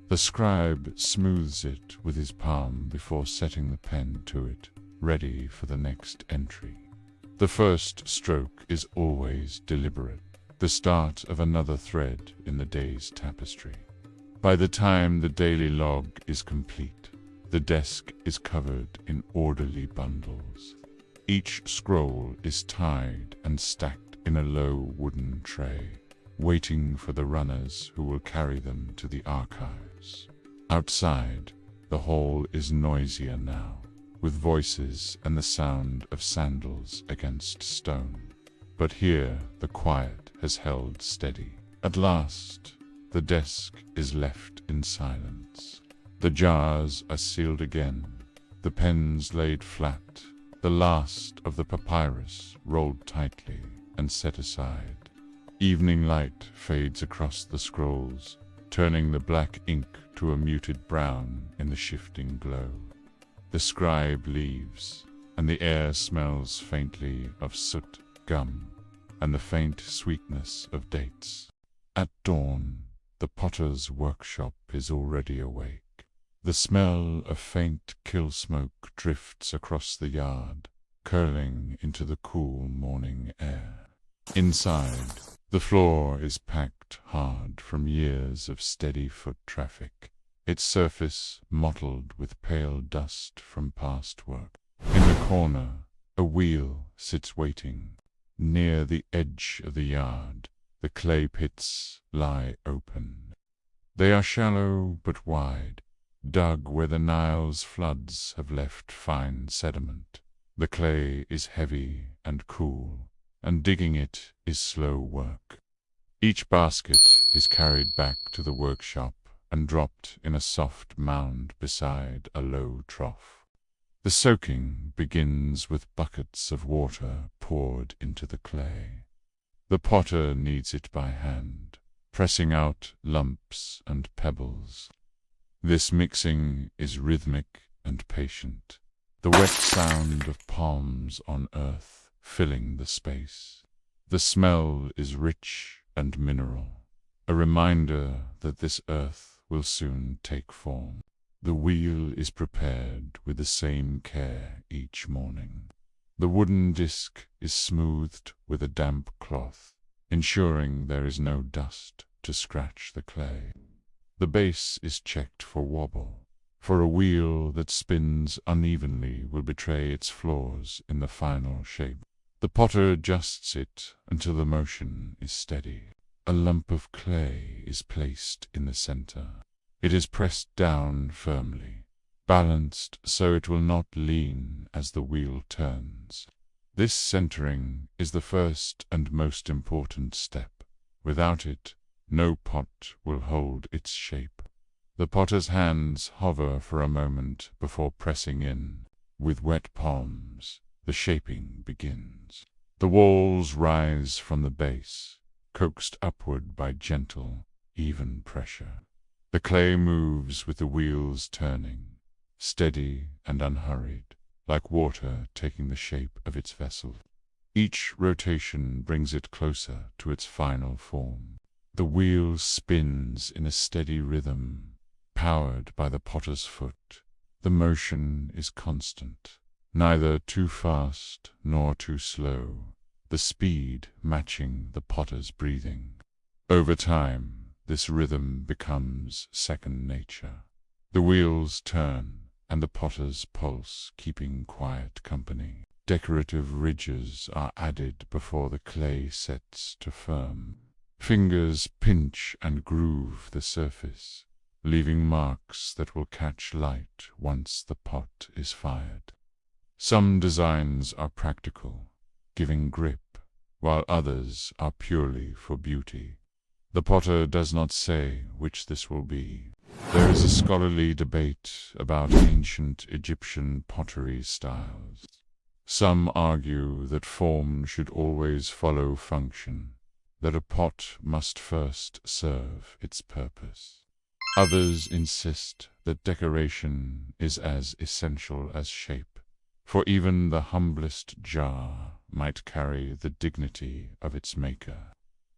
The scribe smooths it with his palm before setting the pen to it, ready for the next entry. The first stroke is always deliberate, the start of another thread in the day's tapestry. By the time the daily log is complete, the desk is covered in orderly bundles. Each scroll is tied and stacked in a low wooden tray, waiting for the runners who will carry them to the archives. Outside, the hall is noisier now, with voices and the sound of sandals against stone. But here the quiet has held steady. At last, the desk is left in silence. The jars are sealed again, the pens laid flat, the last of the papyrus rolled tightly and set aside. Evening light fades across the scrolls, turning the black ink to a muted brown in the shifting glow. The scribe leaves, and the air smells faintly of soot, gum, and the faint sweetness of dates. At dawn, the potter's workshop is already awake. The smell of faint kill smoke drifts across the yard, curling into the cool morning air. Inside, the floor is packed hard from years of steady foot traffic, its surface mottled with pale dust from past work. In the corner, a wheel sits waiting. Near the edge of the yard, the clay pits lie open. They are shallow but wide, dug where the Nile's floods have left fine sediment. The clay is heavy and cool, and digging it is slow work. Each basket is carried back to the workshop and dropped in a soft mound beside a low trough. The soaking begins with buckets of water poured into the clay. The potter kneads it by hand, pressing out lumps and pebbles. This mixing is rhythmic and patient, the wet sound of palms on earth filling the space. The smell is rich and mineral, a reminder that this earth will soon take form. The wheel is prepared with the same care each morning. The wooden disc is smoothed with a damp cloth, ensuring there is no dust to scratch the clay. The base is checked for wobble, for a wheel that spins unevenly will betray its flaws in the final shape. The potter adjusts it until the motion is steady. A lump of clay is placed in the center. It is pressed down firmly, balanced so it will not lean as the wheel turns. This centering is the first and most important step. Without it, no pot will hold its shape. The potter's hands hover for a moment before pressing in. With wet palms, the shaping begins. The walls rise from the base, coaxed upward by gentle, even pressure. The clay moves with the wheels turning, steady and unhurried, like water taking the shape of its vessel. Each rotation brings it closer to its final form. The wheel spins in a steady rhythm, powered by the potter's foot. The motion is constant, neither too fast nor too slow, the speed matching the potter's breathing. Over time, this rhythm becomes second nature. The wheels turn, and the potter's pulse keeping quiet company. Decorative ridges are added before the clay sets to firm. Fingers pinch and groove the surface, leaving marks that will catch light once the pot is fired. Some designs are practical, giving grip, while others are purely for beauty. The potter does not say which this will be. There is a scholarly debate about ancient Egyptian pottery styles. Some argue that form should always follow function, that a pot must first serve its purpose. Others insist that decoration is as essential as shape, for even the humblest jar might carry the dignity of its maker.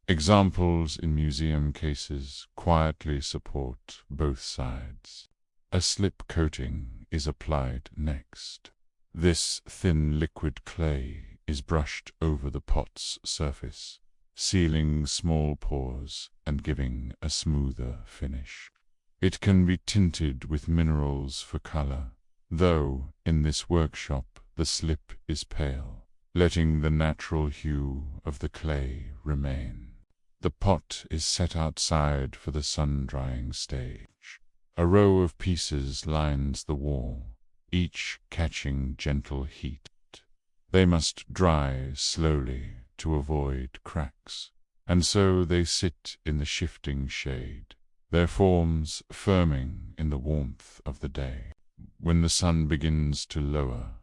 Examples in museum cases quietly support both sides. A slip coating is applied next. This thin liquid clay is brushed over the pot's surface, sealing small pores and giving a smoother finish. It can be tinted with minerals for color, though in this workshop the slip is pale, letting the natural hue of the clay remain. The pot is set outside for the sun-drying stage. A row of pieces lines the wall, each catching gentle heat. They must dry slowly to avoid cracks, and so they sit in the shifting shade, their forms firming in the warmth of the day. When the sun begins to lower,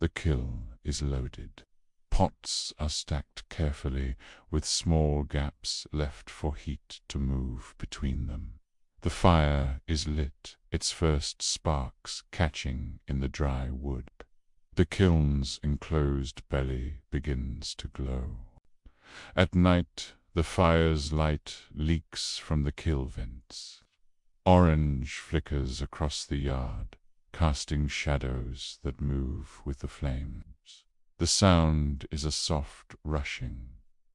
the kiln is loaded. Pots are stacked carefully, with small gaps left for heat to move between them. The fire is lit, its first sparks catching in the dry wood. The kiln's enclosed belly begins to glow. At night, the fire's light leaks from the kiln vents. Orange flickers across the yard, casting shadows that move with the flames. The sound is a soft rushing,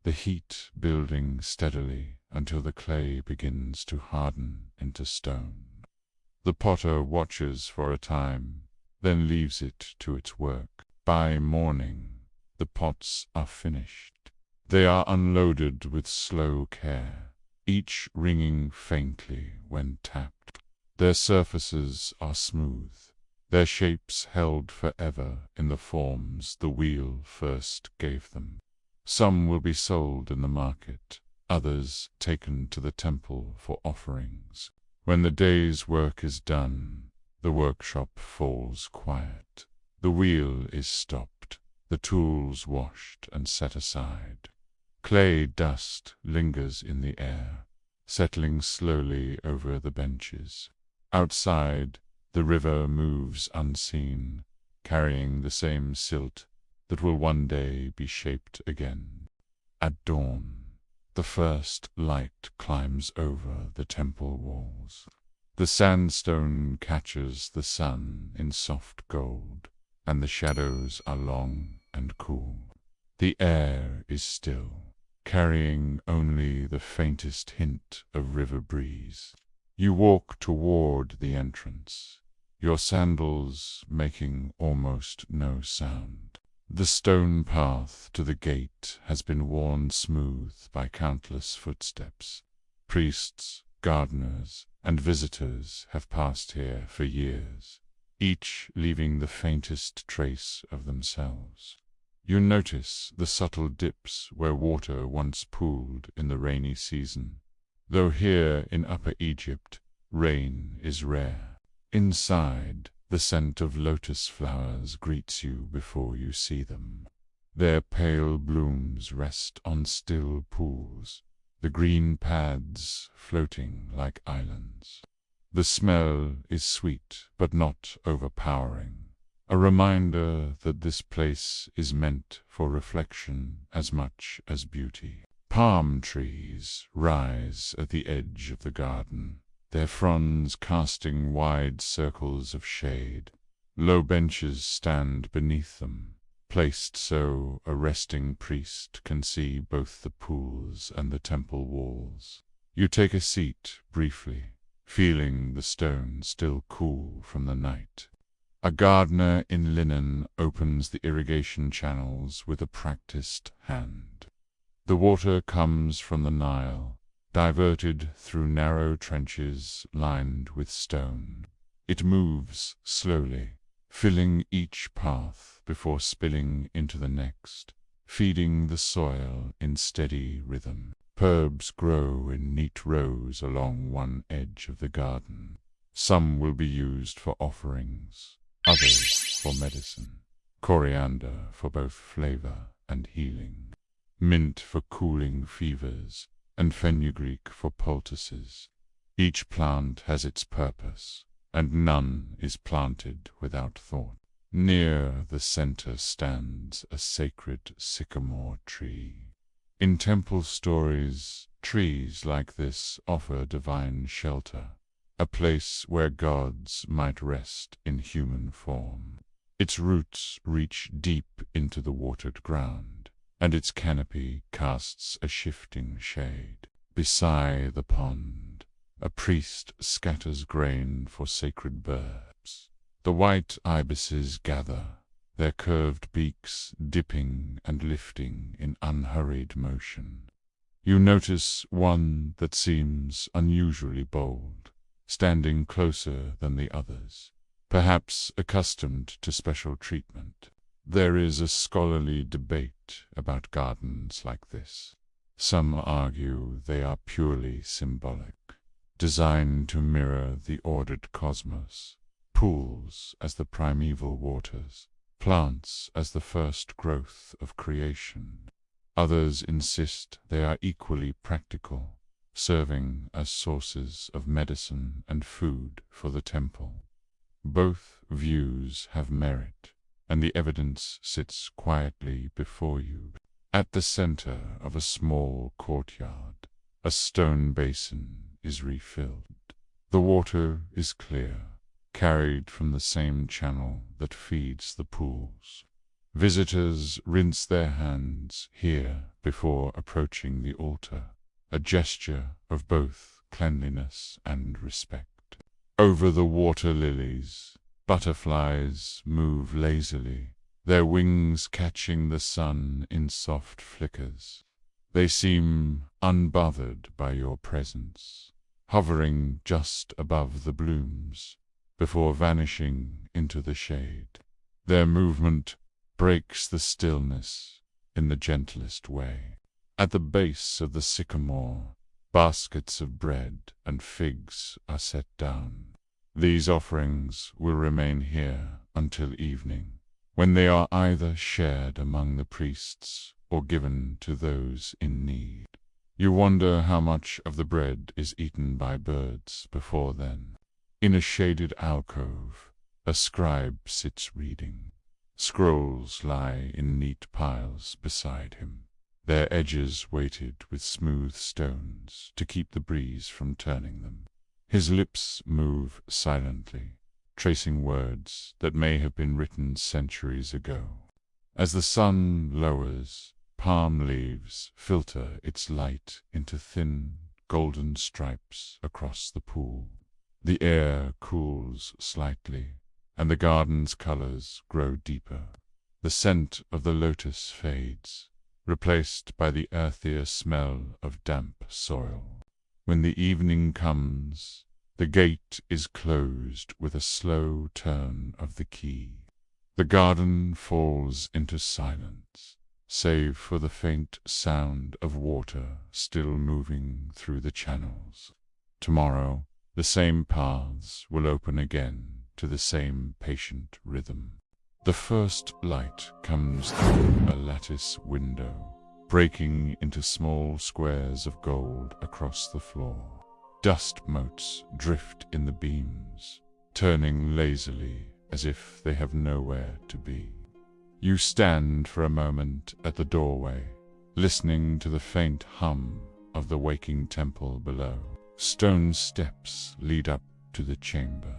the heat building steadily until the clay begins to harden into stone. The potter watches for a time, then leaves it to its work. By morning, the pots are finished. They are unloaded with slow care, each ringing faintly when tapped. Their surfaces are smooth, their shapes held forever in the forms the wheel first gave them. Some will be sold in the market, others taken to the temple for offerings. When the day's work is done, the workshop falls quiet. The wheel is stopped, the tools washed and set aside. Clay dust lingers in the air, settling slowly over the benches. Outside, the river moves unseen, carrying the same silt that will one day be shaped again. At dawn, the first light climbs over the temple walls. The sandstone catches the sun in soft gold, and the shadows are long and cool. The air is still, carrying only the faintest hint of river breeze. You walk toward the entrance, your sandals making almost no sound. The stone path to the gate has been worn smooth by countless footsteps. Priests, gardeners, and visitors have passed here for years, each leaving the faintest trace of themselves. You notice the subtle dips where water once pooled in the rainy season, though here in Upper Egypt, rain is rare. Inside, the scent of lotus flowers greets you before you see them. Their pale blooms rest on still pools, the green pads floating like islands. The smell is sweet but not overpowering, a reminder that this place is meant for reflection as much as beauty. Palm trees rise at the edge of the garden, their fronds casting wide circles of shade. Low benches stand beneath them, placed so a resting priest can see both the pools and the temple walls. You take a seat briefly, feeling the stone still cool from the night. A gardener in linen opens the irrigation channels with a practiced hand. The water comes from the Nile, diverted through narrow trenches lined with stone. It moves slowly, filling each path before spilling into the next, feeding the soil in steady rhythm. Herbs grow in neat rows along one edge of the garden. Some will be used for offerings, others for medicine. Coriander for both flavor and healing. Mint for cooling fevers, and fenugreek for poultices. Each plant has its purpose, and none is planted without thought. Near the center stands a sacred sycamore tree. In temple stories, trees like this offer divine shelter, a place where gods might rest in human form. Its roots reach deep into the watered ground, and its canopy casts a shifting shade. Beside the pond, a priest scatters grain for sacred birds. The white ibises gather, their curved beaks dipping and lifting in unhurried motion. You notice one that seems unusually bold, standing closer than the others, perhaps accustomed to special treatment. There is a scholarly debate about gardens like this. Some argue they are purely symbolic, designed to mirror the ordered cosmos, pools as the primeval waters, plants as the first growth of creation. Others insist they are equally practical, serving as sources of medicine and food for the temple. Both views have merit, and the evidence sits quietly before you. At the center of a small courtyard, a stone basin is refilled. The water is clear, carried from the same channel that feeds the pools. Visitors rinse their hands here before approaching the altar, a gesture of both cleanliness and respect. Over the water lilies, butterflies move lazily, their wings catching the sun in soft flickers. They seem unbothered by your presence, hovering just above the blooms, before vanishing into the shade. Their movement breaks the stillness in the gentlest way. At the base of the sycamore, baskets of bread and figs are set down. These offerings will remain here until evening, when they are either shared among the priests or given to those in need. You wonder how much of the bread is eaten by birds before then. In a shaded alcove, a scribe sits reading. Scrolls lie in neat piles beside him, their edges weighted with smooth stones to keep the breeze from turning them. His lips move silently, tracing words that may have been written centuries ago. As the sun lowers, palm leaves filter its light into thin, golden stripes across the pool. The air cools slightly, and the garden's colors grow deeper. The scent of the lotus fades, replaced by the earthier smell of damp soil. When the evening comes, the gate is closed with a slow turn of the key. The garden falls into silence, save for the faint sound of water still moving through the channels. Tomorrow, the same paths will open again to the same patient rhythm. The first light comes through a lattice window, breaking into small squares of gold across the floor. Dust motes drift in the beams, turning lazily as if they have nowhere to be. You stand for a moment at the doorway, listening to the faint hum of the waking temple below. Stone steps lead up to the chamber.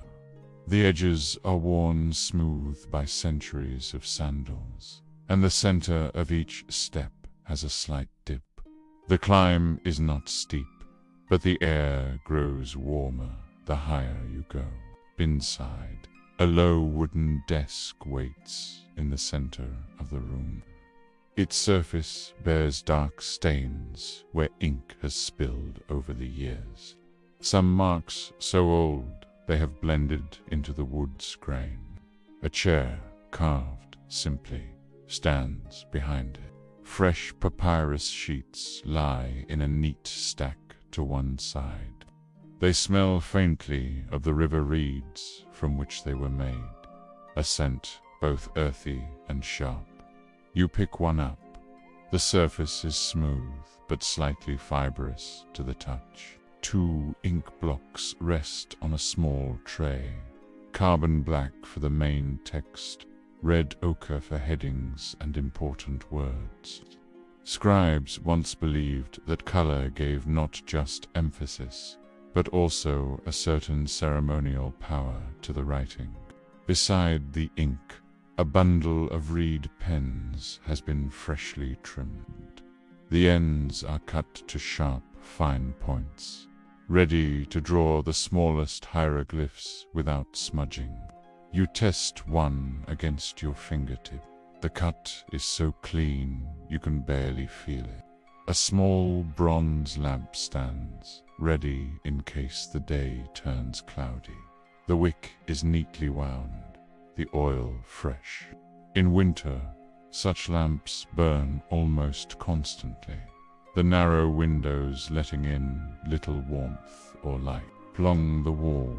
The edges are worn smooth by centuries of sandals, and the center of each step has a slight dip. The climb is not steep, but the air grows warmer the higher you go. Inside, a low wooden desk waits in the center of the room. Its surface bears dark stains where ink has spilled over the years. Some marks so old they have blended into the wood's grain. A chair, carved simply, stands behind it. Fresh papyrus sheets lie in a neat stack to one side. They smell faintly of the river reeds from which they were made, a scent both earthy and sharp. You pick one up. The surface is smooth but slightly fibrous to the touch. 2 ink blocks rest on a small tray, carbon black for the main text, red ochre for headings and important words. Scribes once believed that color gave not just emphasis, but also a certain ceremonial power to the writing. Beside the ink, a bundle of reed pens has been freshly trimmed. The ends are cut to sharp, fine points, ready to draw the smallest hieroglyphs without smudging. You test one against your fingertip. The cut is so clean you can barely feel it. A small bronze lamp stands, ready in case the day turns cloudy. The wick is neatly wound, the oil fresh. In winter, such lamps burn almost constantly, the narrow windows letting in little warmth or light. Along the wall,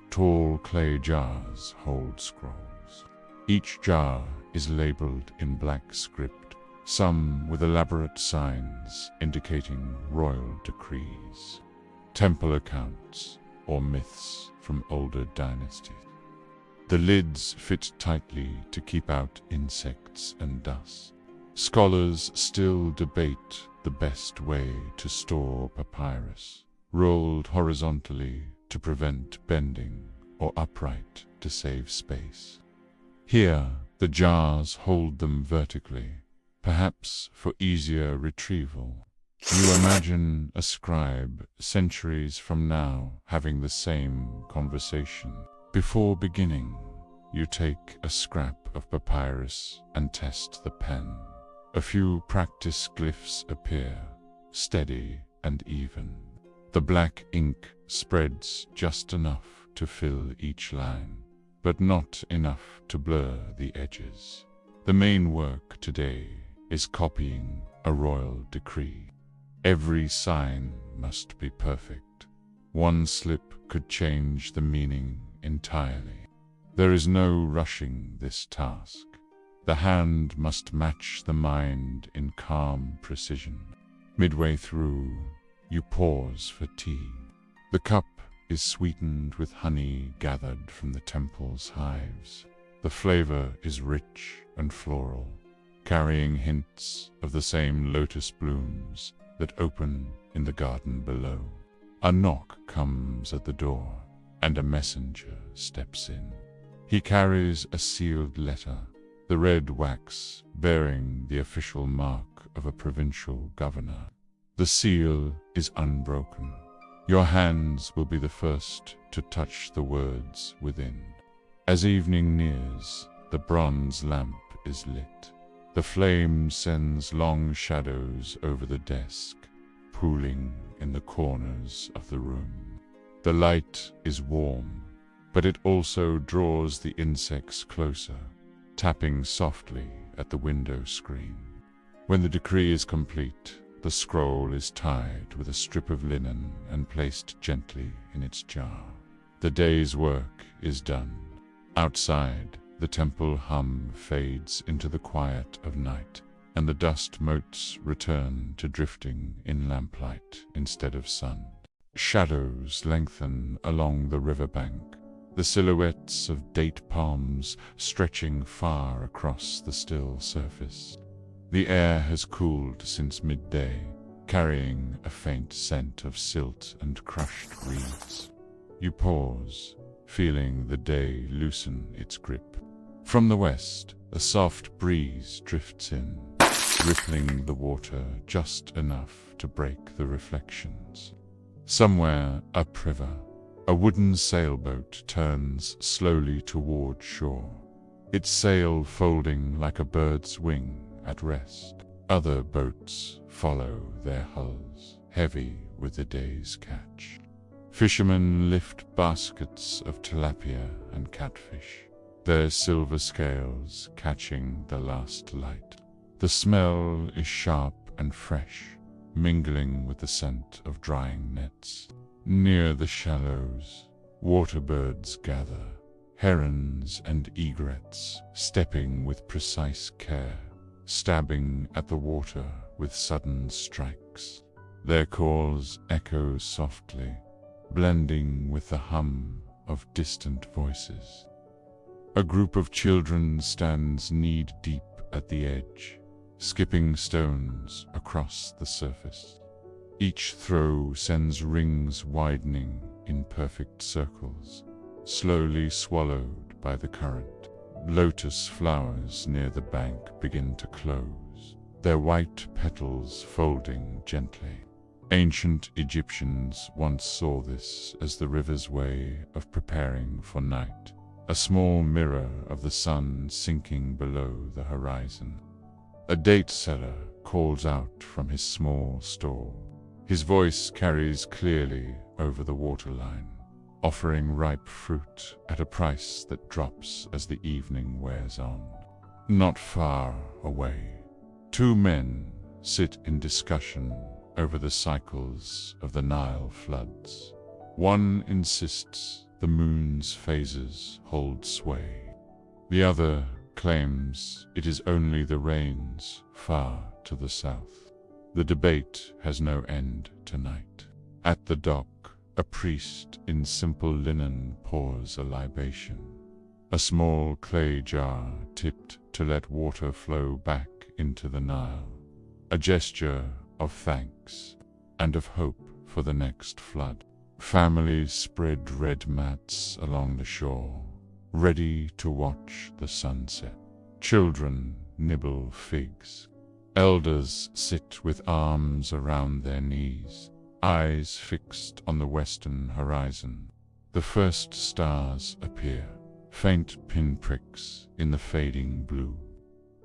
tall clay jars hold scrolls. Each jar is labeled in black script, some with elaborate signs indicating royal decrees, temple accounts, or myths from older dynasties. The lids fit tightly to keep out insects and dust. Scholars still debate the best way to store papyrus, rolled horizontally to prevent bending or upright to save space. Here, the jars hold them vertically, perhaps for easier retrieval. You imagine a scribe centuries from now having the same conversation. Before beginning, you take a scrap of papyrus and test the pen. A few practice glyphs appear, steady and even. The black ink spreads just enough to fill each line, but not enough to blur the edges. The main work today is copying a royal decree. Every sign must be perfect. One slip could change the meaning entirely. There is no rushing this task. The hand must match the mind in calm precision. Midway through, you pause for tea. The cup is sweetened with honey gathered from the temple's hives. The flavor is rich and floral, carrying hints of the same lotus blooms that open in the garden below. A knock comes at the door, and a messenger steps in. He carries a sealed letter, the the red wax bearing the official mark of a provincial governor. The seal is unbroken. Your hands will be the first to touch the words within. As evening nears, the bronze lamp is lit. The flame sends long shadows over the desk, pooling in the corners of the room. The light is warm, but it also draws the insects closer, tapping softly at the window screen. When the decree is complete, the scroll is tied with a strip of linen and placed gently in its jar. The day's work is done. Outside, the temple hum fades into the quiet of night, and the dust motes return to drifting in lamplight instead of sun. Shadows lengthen along the riverbank, the silhouettes of date palms stretching far across the still surface. The air has cooled since midday, carrying a faint scent of silt and crushed reeds. You pause, feeling the day loosen its grip. From the west, a soft breeze drifts in, rippling the water just enough to break the reflections. Somewhere upriver, a wooden sailboat turns slowly toward shore, its sail folding like a bird's wing at rest. Other boats follow their hulls, heavy with the day's catch. Fishermen lift baskets of tilapia and catfish, their silver scales catching the last light. The smell is sharp and fresh, mingling with the scent of drying nets. Near the shallows, waterbirds gather, herons and egrets stepping with precise care, stabbing at the water with sudden strikes. Their calls echo softly, blending with the hum of distant voices. A group of children stands knee-deep at the edge, skipping stones across the surface. Each throw sends rings widening in perfect circles, slowly swallowed by the current. Lotus flowers near the bank begin to close, their white petals folding gently. Ancient Egyptians once saw this as the river's way of preparing for night, a small mirror of the sun sinking below the horizon. A date seller calls out from his small stall. His voice carries clearly over the waterline, offering ripe fruit at a price that drops as the evening wears on. Not far away, two men sit in discussion over the cycles of the Nile floods. One insists the moon's phases hold sway. The other claims it is only the rains far to the south. The debate has no end tonight. At the dock, a priest in simple linen pours a libation, a small clay jar tipped to let water flow back into the Nile, a gesture of thanks and of hope for the next flood. Families spread red mats along the shore, ready to watch the sunset. Children nibble figs. Elders sit with arms around their knees, eyes fixed on the western horizon. The first stars appear, faint pinpricks in the fading blue.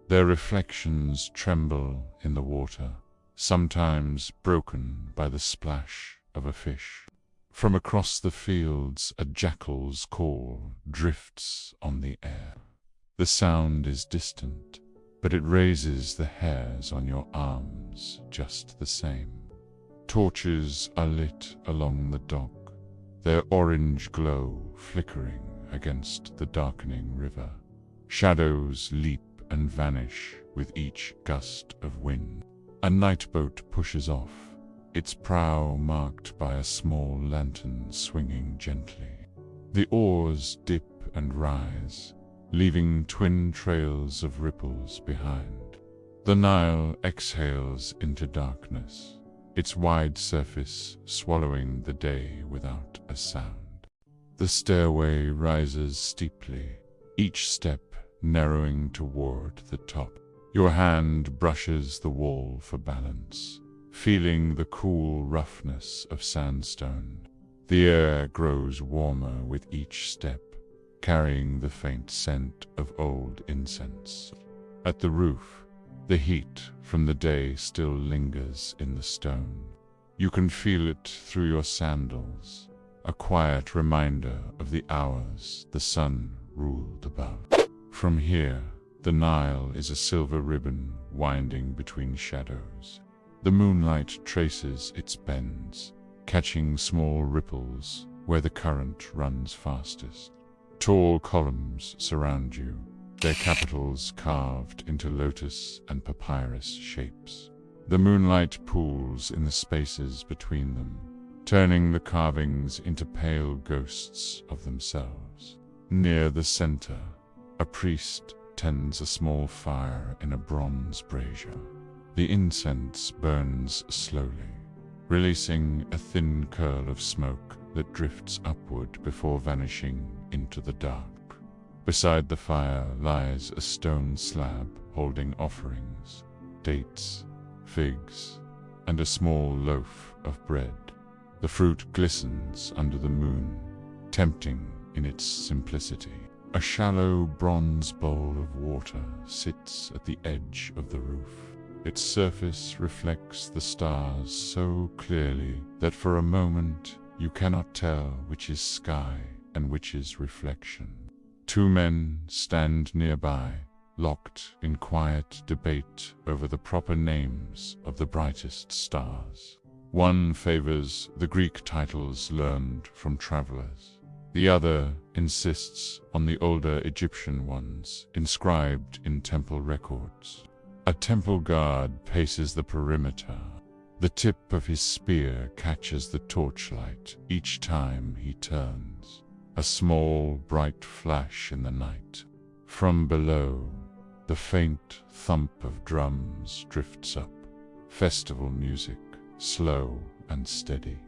Their reflections tremble in the water, sometimes broken by the splash of a fish. From across the fields, a jackal's call drifts on the air. The sound is distant, but it raises the hairs on your arms just the same. Torches are lit along the dock, their orange glow flickering against the darkening river. Shadows leap and vanish with each gust of wind. A nightboat pushes off, its prow marked by a small lantern swinging gently. The oars dip and rise, leaving twin trails of ripples behind. The Nile exhales into darkness, its wide surface swallowing the day without a sound. The stairway rises steeply, each step narrowing toward the top. Your hand brushes the wall for balance, feeling the cool roughness of sandstone. The air grows warmer with each step, carrying the faint scent of old incense. At the roof, the heat from the day still lingers in the stone. You can feel it through your sandals, a quiet reminder of the hours the sun ruled above. From here, the Nile is a silver ribbon winding between shadows. The moonlight traces its bends, catching small ripples where the current runs fastest. Tall columns surround you, their capitals carved into lotus and papyrus shapes. The moonlight pools in the spaces between them, turning the carvings into pale ghosts of themselves. Near the center, a priest tends a small fire in a bronze brazier. The incense burns slowly, releasing a thin curl of smoke that drifts upward before vanishing into the dark. Beside the fire lies a stone slab holding offerings, dates, figs, and a small loaf of bread. The fruit glistens under the moon, tempting in its simplicity. A shallow bronze bowl of water sits at the edge of the roof. Its surface reflects the stars so clearly that for a moment you cannot tell which is sky and which is reflection. Two men stand nearby, locked in quiet debate over the proper names of the brightest stars. One favors the Greek titles learned from travelers. The other insists on the older Egyptian ones inscribed in temple records. A temple guard paces the perimeter. The tip of his spear catches the torchlight each time he turns. A small, bright flash in the night. From below, the faint thump of drums drifts up. Festival music, slow and steady.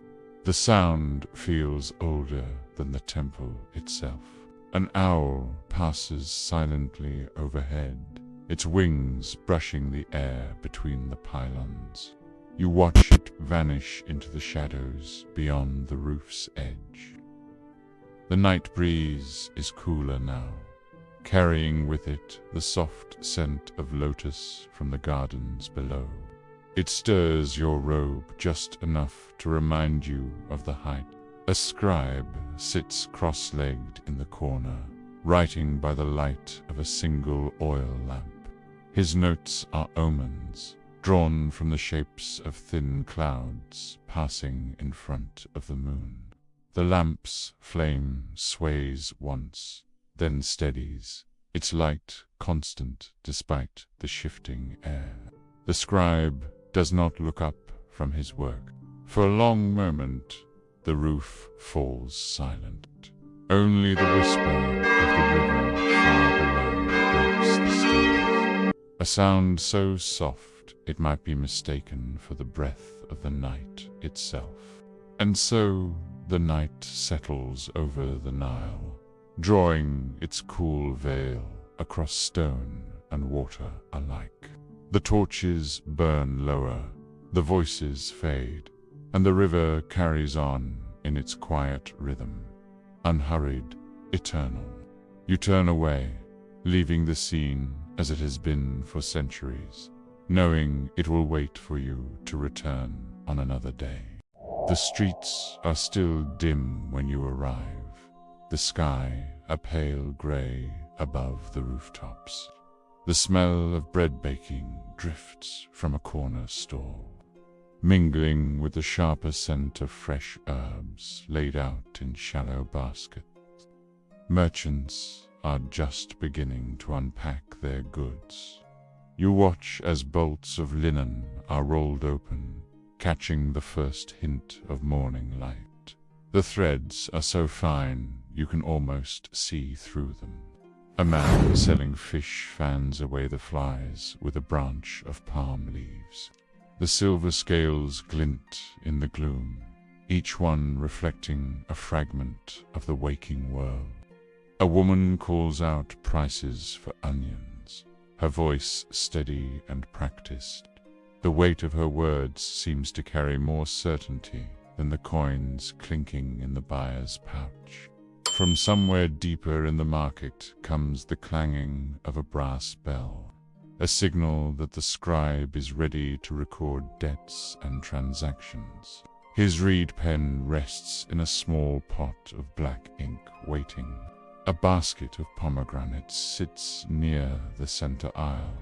The sound feels older than the temple itself. An owl passes silently overhead, its wings brushing the air between the pylons. You watch it vanish into the shadows beyond the roof's edge. The night breeze is cooler now, carrying with it the soft scent of lotus from the gardens below. It stirs your robe just enough to remind you of the height. A scribe sits cross-legged in the corner, writing by the light of a single oil lamp. His notes are omens, drawn from the shapes of thin clouds passing in front of the moon. The lamp's flame sways once, then steadies, its light constant despite the shifting air. The scribe does not look up from his work. For a long moment, the roof falls silent. Only the whisper of the river far below breaks the stillness. A sound so soft it might be mistaken for the breath of the night itself. And so the night settles over the Nile, drawing its cool veil across stone and water alike. The torches burn lower, the voices fade, and the river carries on in its quiet rhythm, unhurried, eternal. You turn away, leaving the scene as it has been for centuries, knowing it will wait for you to return on another day. The streets are still dim when you arrive, the sky a pale gray above the rooftops. The smell of bread baking drifts from a corner stall, mingling with the sharper scent of fresh herbs laid out in shallow baskets. Merchants are just beginning to unpack their goods. You watch as bolts of linen are rolled open, catching the first hint of morning light. The threads are so fine you can almost see through them. A man selling fish fans away the flies with a branch of palm leaves. The silver scales glint in the gloom, each one reflecting a fragment of the waking world. A woman calls out prices for onions, her voice steady and practiced. The weight of her words seems to carry more certainty than the coins clinking in the buyer's pouch. From somewhere deeper in the market comes the clanging of a brass bell, a signal that the scribe is ready to record debts and transactions. His reed pen rests in a small pot of black ink waiting. A basket of pomegranates sits near the center aisle.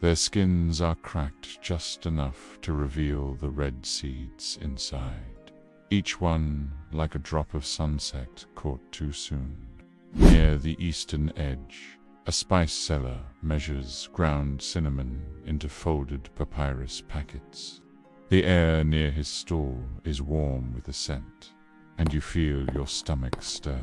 Their skins are cracked just enough to reveal the red seeds inside, each one like a drop of sunset caught too soon. Near the eastern edge, a spice seller measures ground cinnamon into folded papyrus packets. The air near his stall is warm with the scent, and you feel your stomach stir.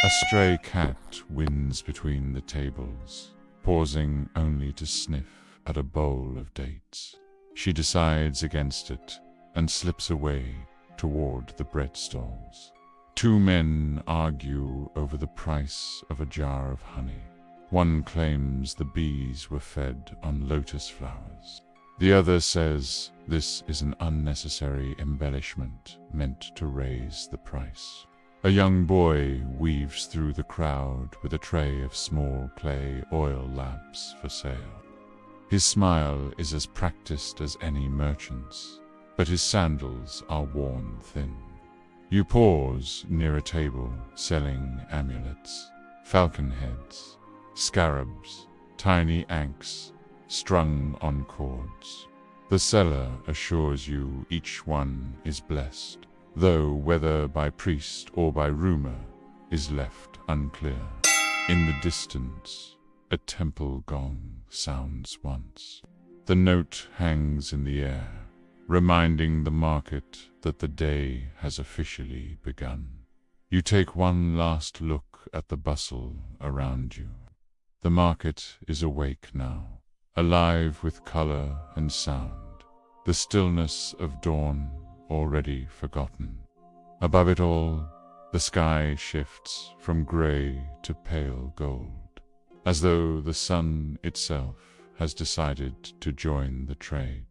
A stray cat wins between the tables, pausing only to sniff at a bowl of dates. She decides against it and slips away toward the bread stalls. Two men argue over the price of a jar of honey. One claims the bees were fed on lotus flowers. The other says this is an unnecessary embellishment meant to raise the price. A young boy weaves through the crowd with a tray of small clay oil lamps for sale. His smile is as practiced as any merchant's, but his sandals are worn thin. You pause near a table selling amulets, falcon heads, scarabs, tiny ankhs strung on cords. The seller assures you each one is blessed, though whether by priest or by rumor is left unclear. In the distance, a temple gong sounds once. The note hangs in the air, reminding the market that the day has officially begun. You take one last look at the bustle around you. The market is awake now, alive with color and sound, the stillness of dawn already forgotten. Above it all, the sky shifts from gray to pale gold, as though the sun itself has decided to join the trade.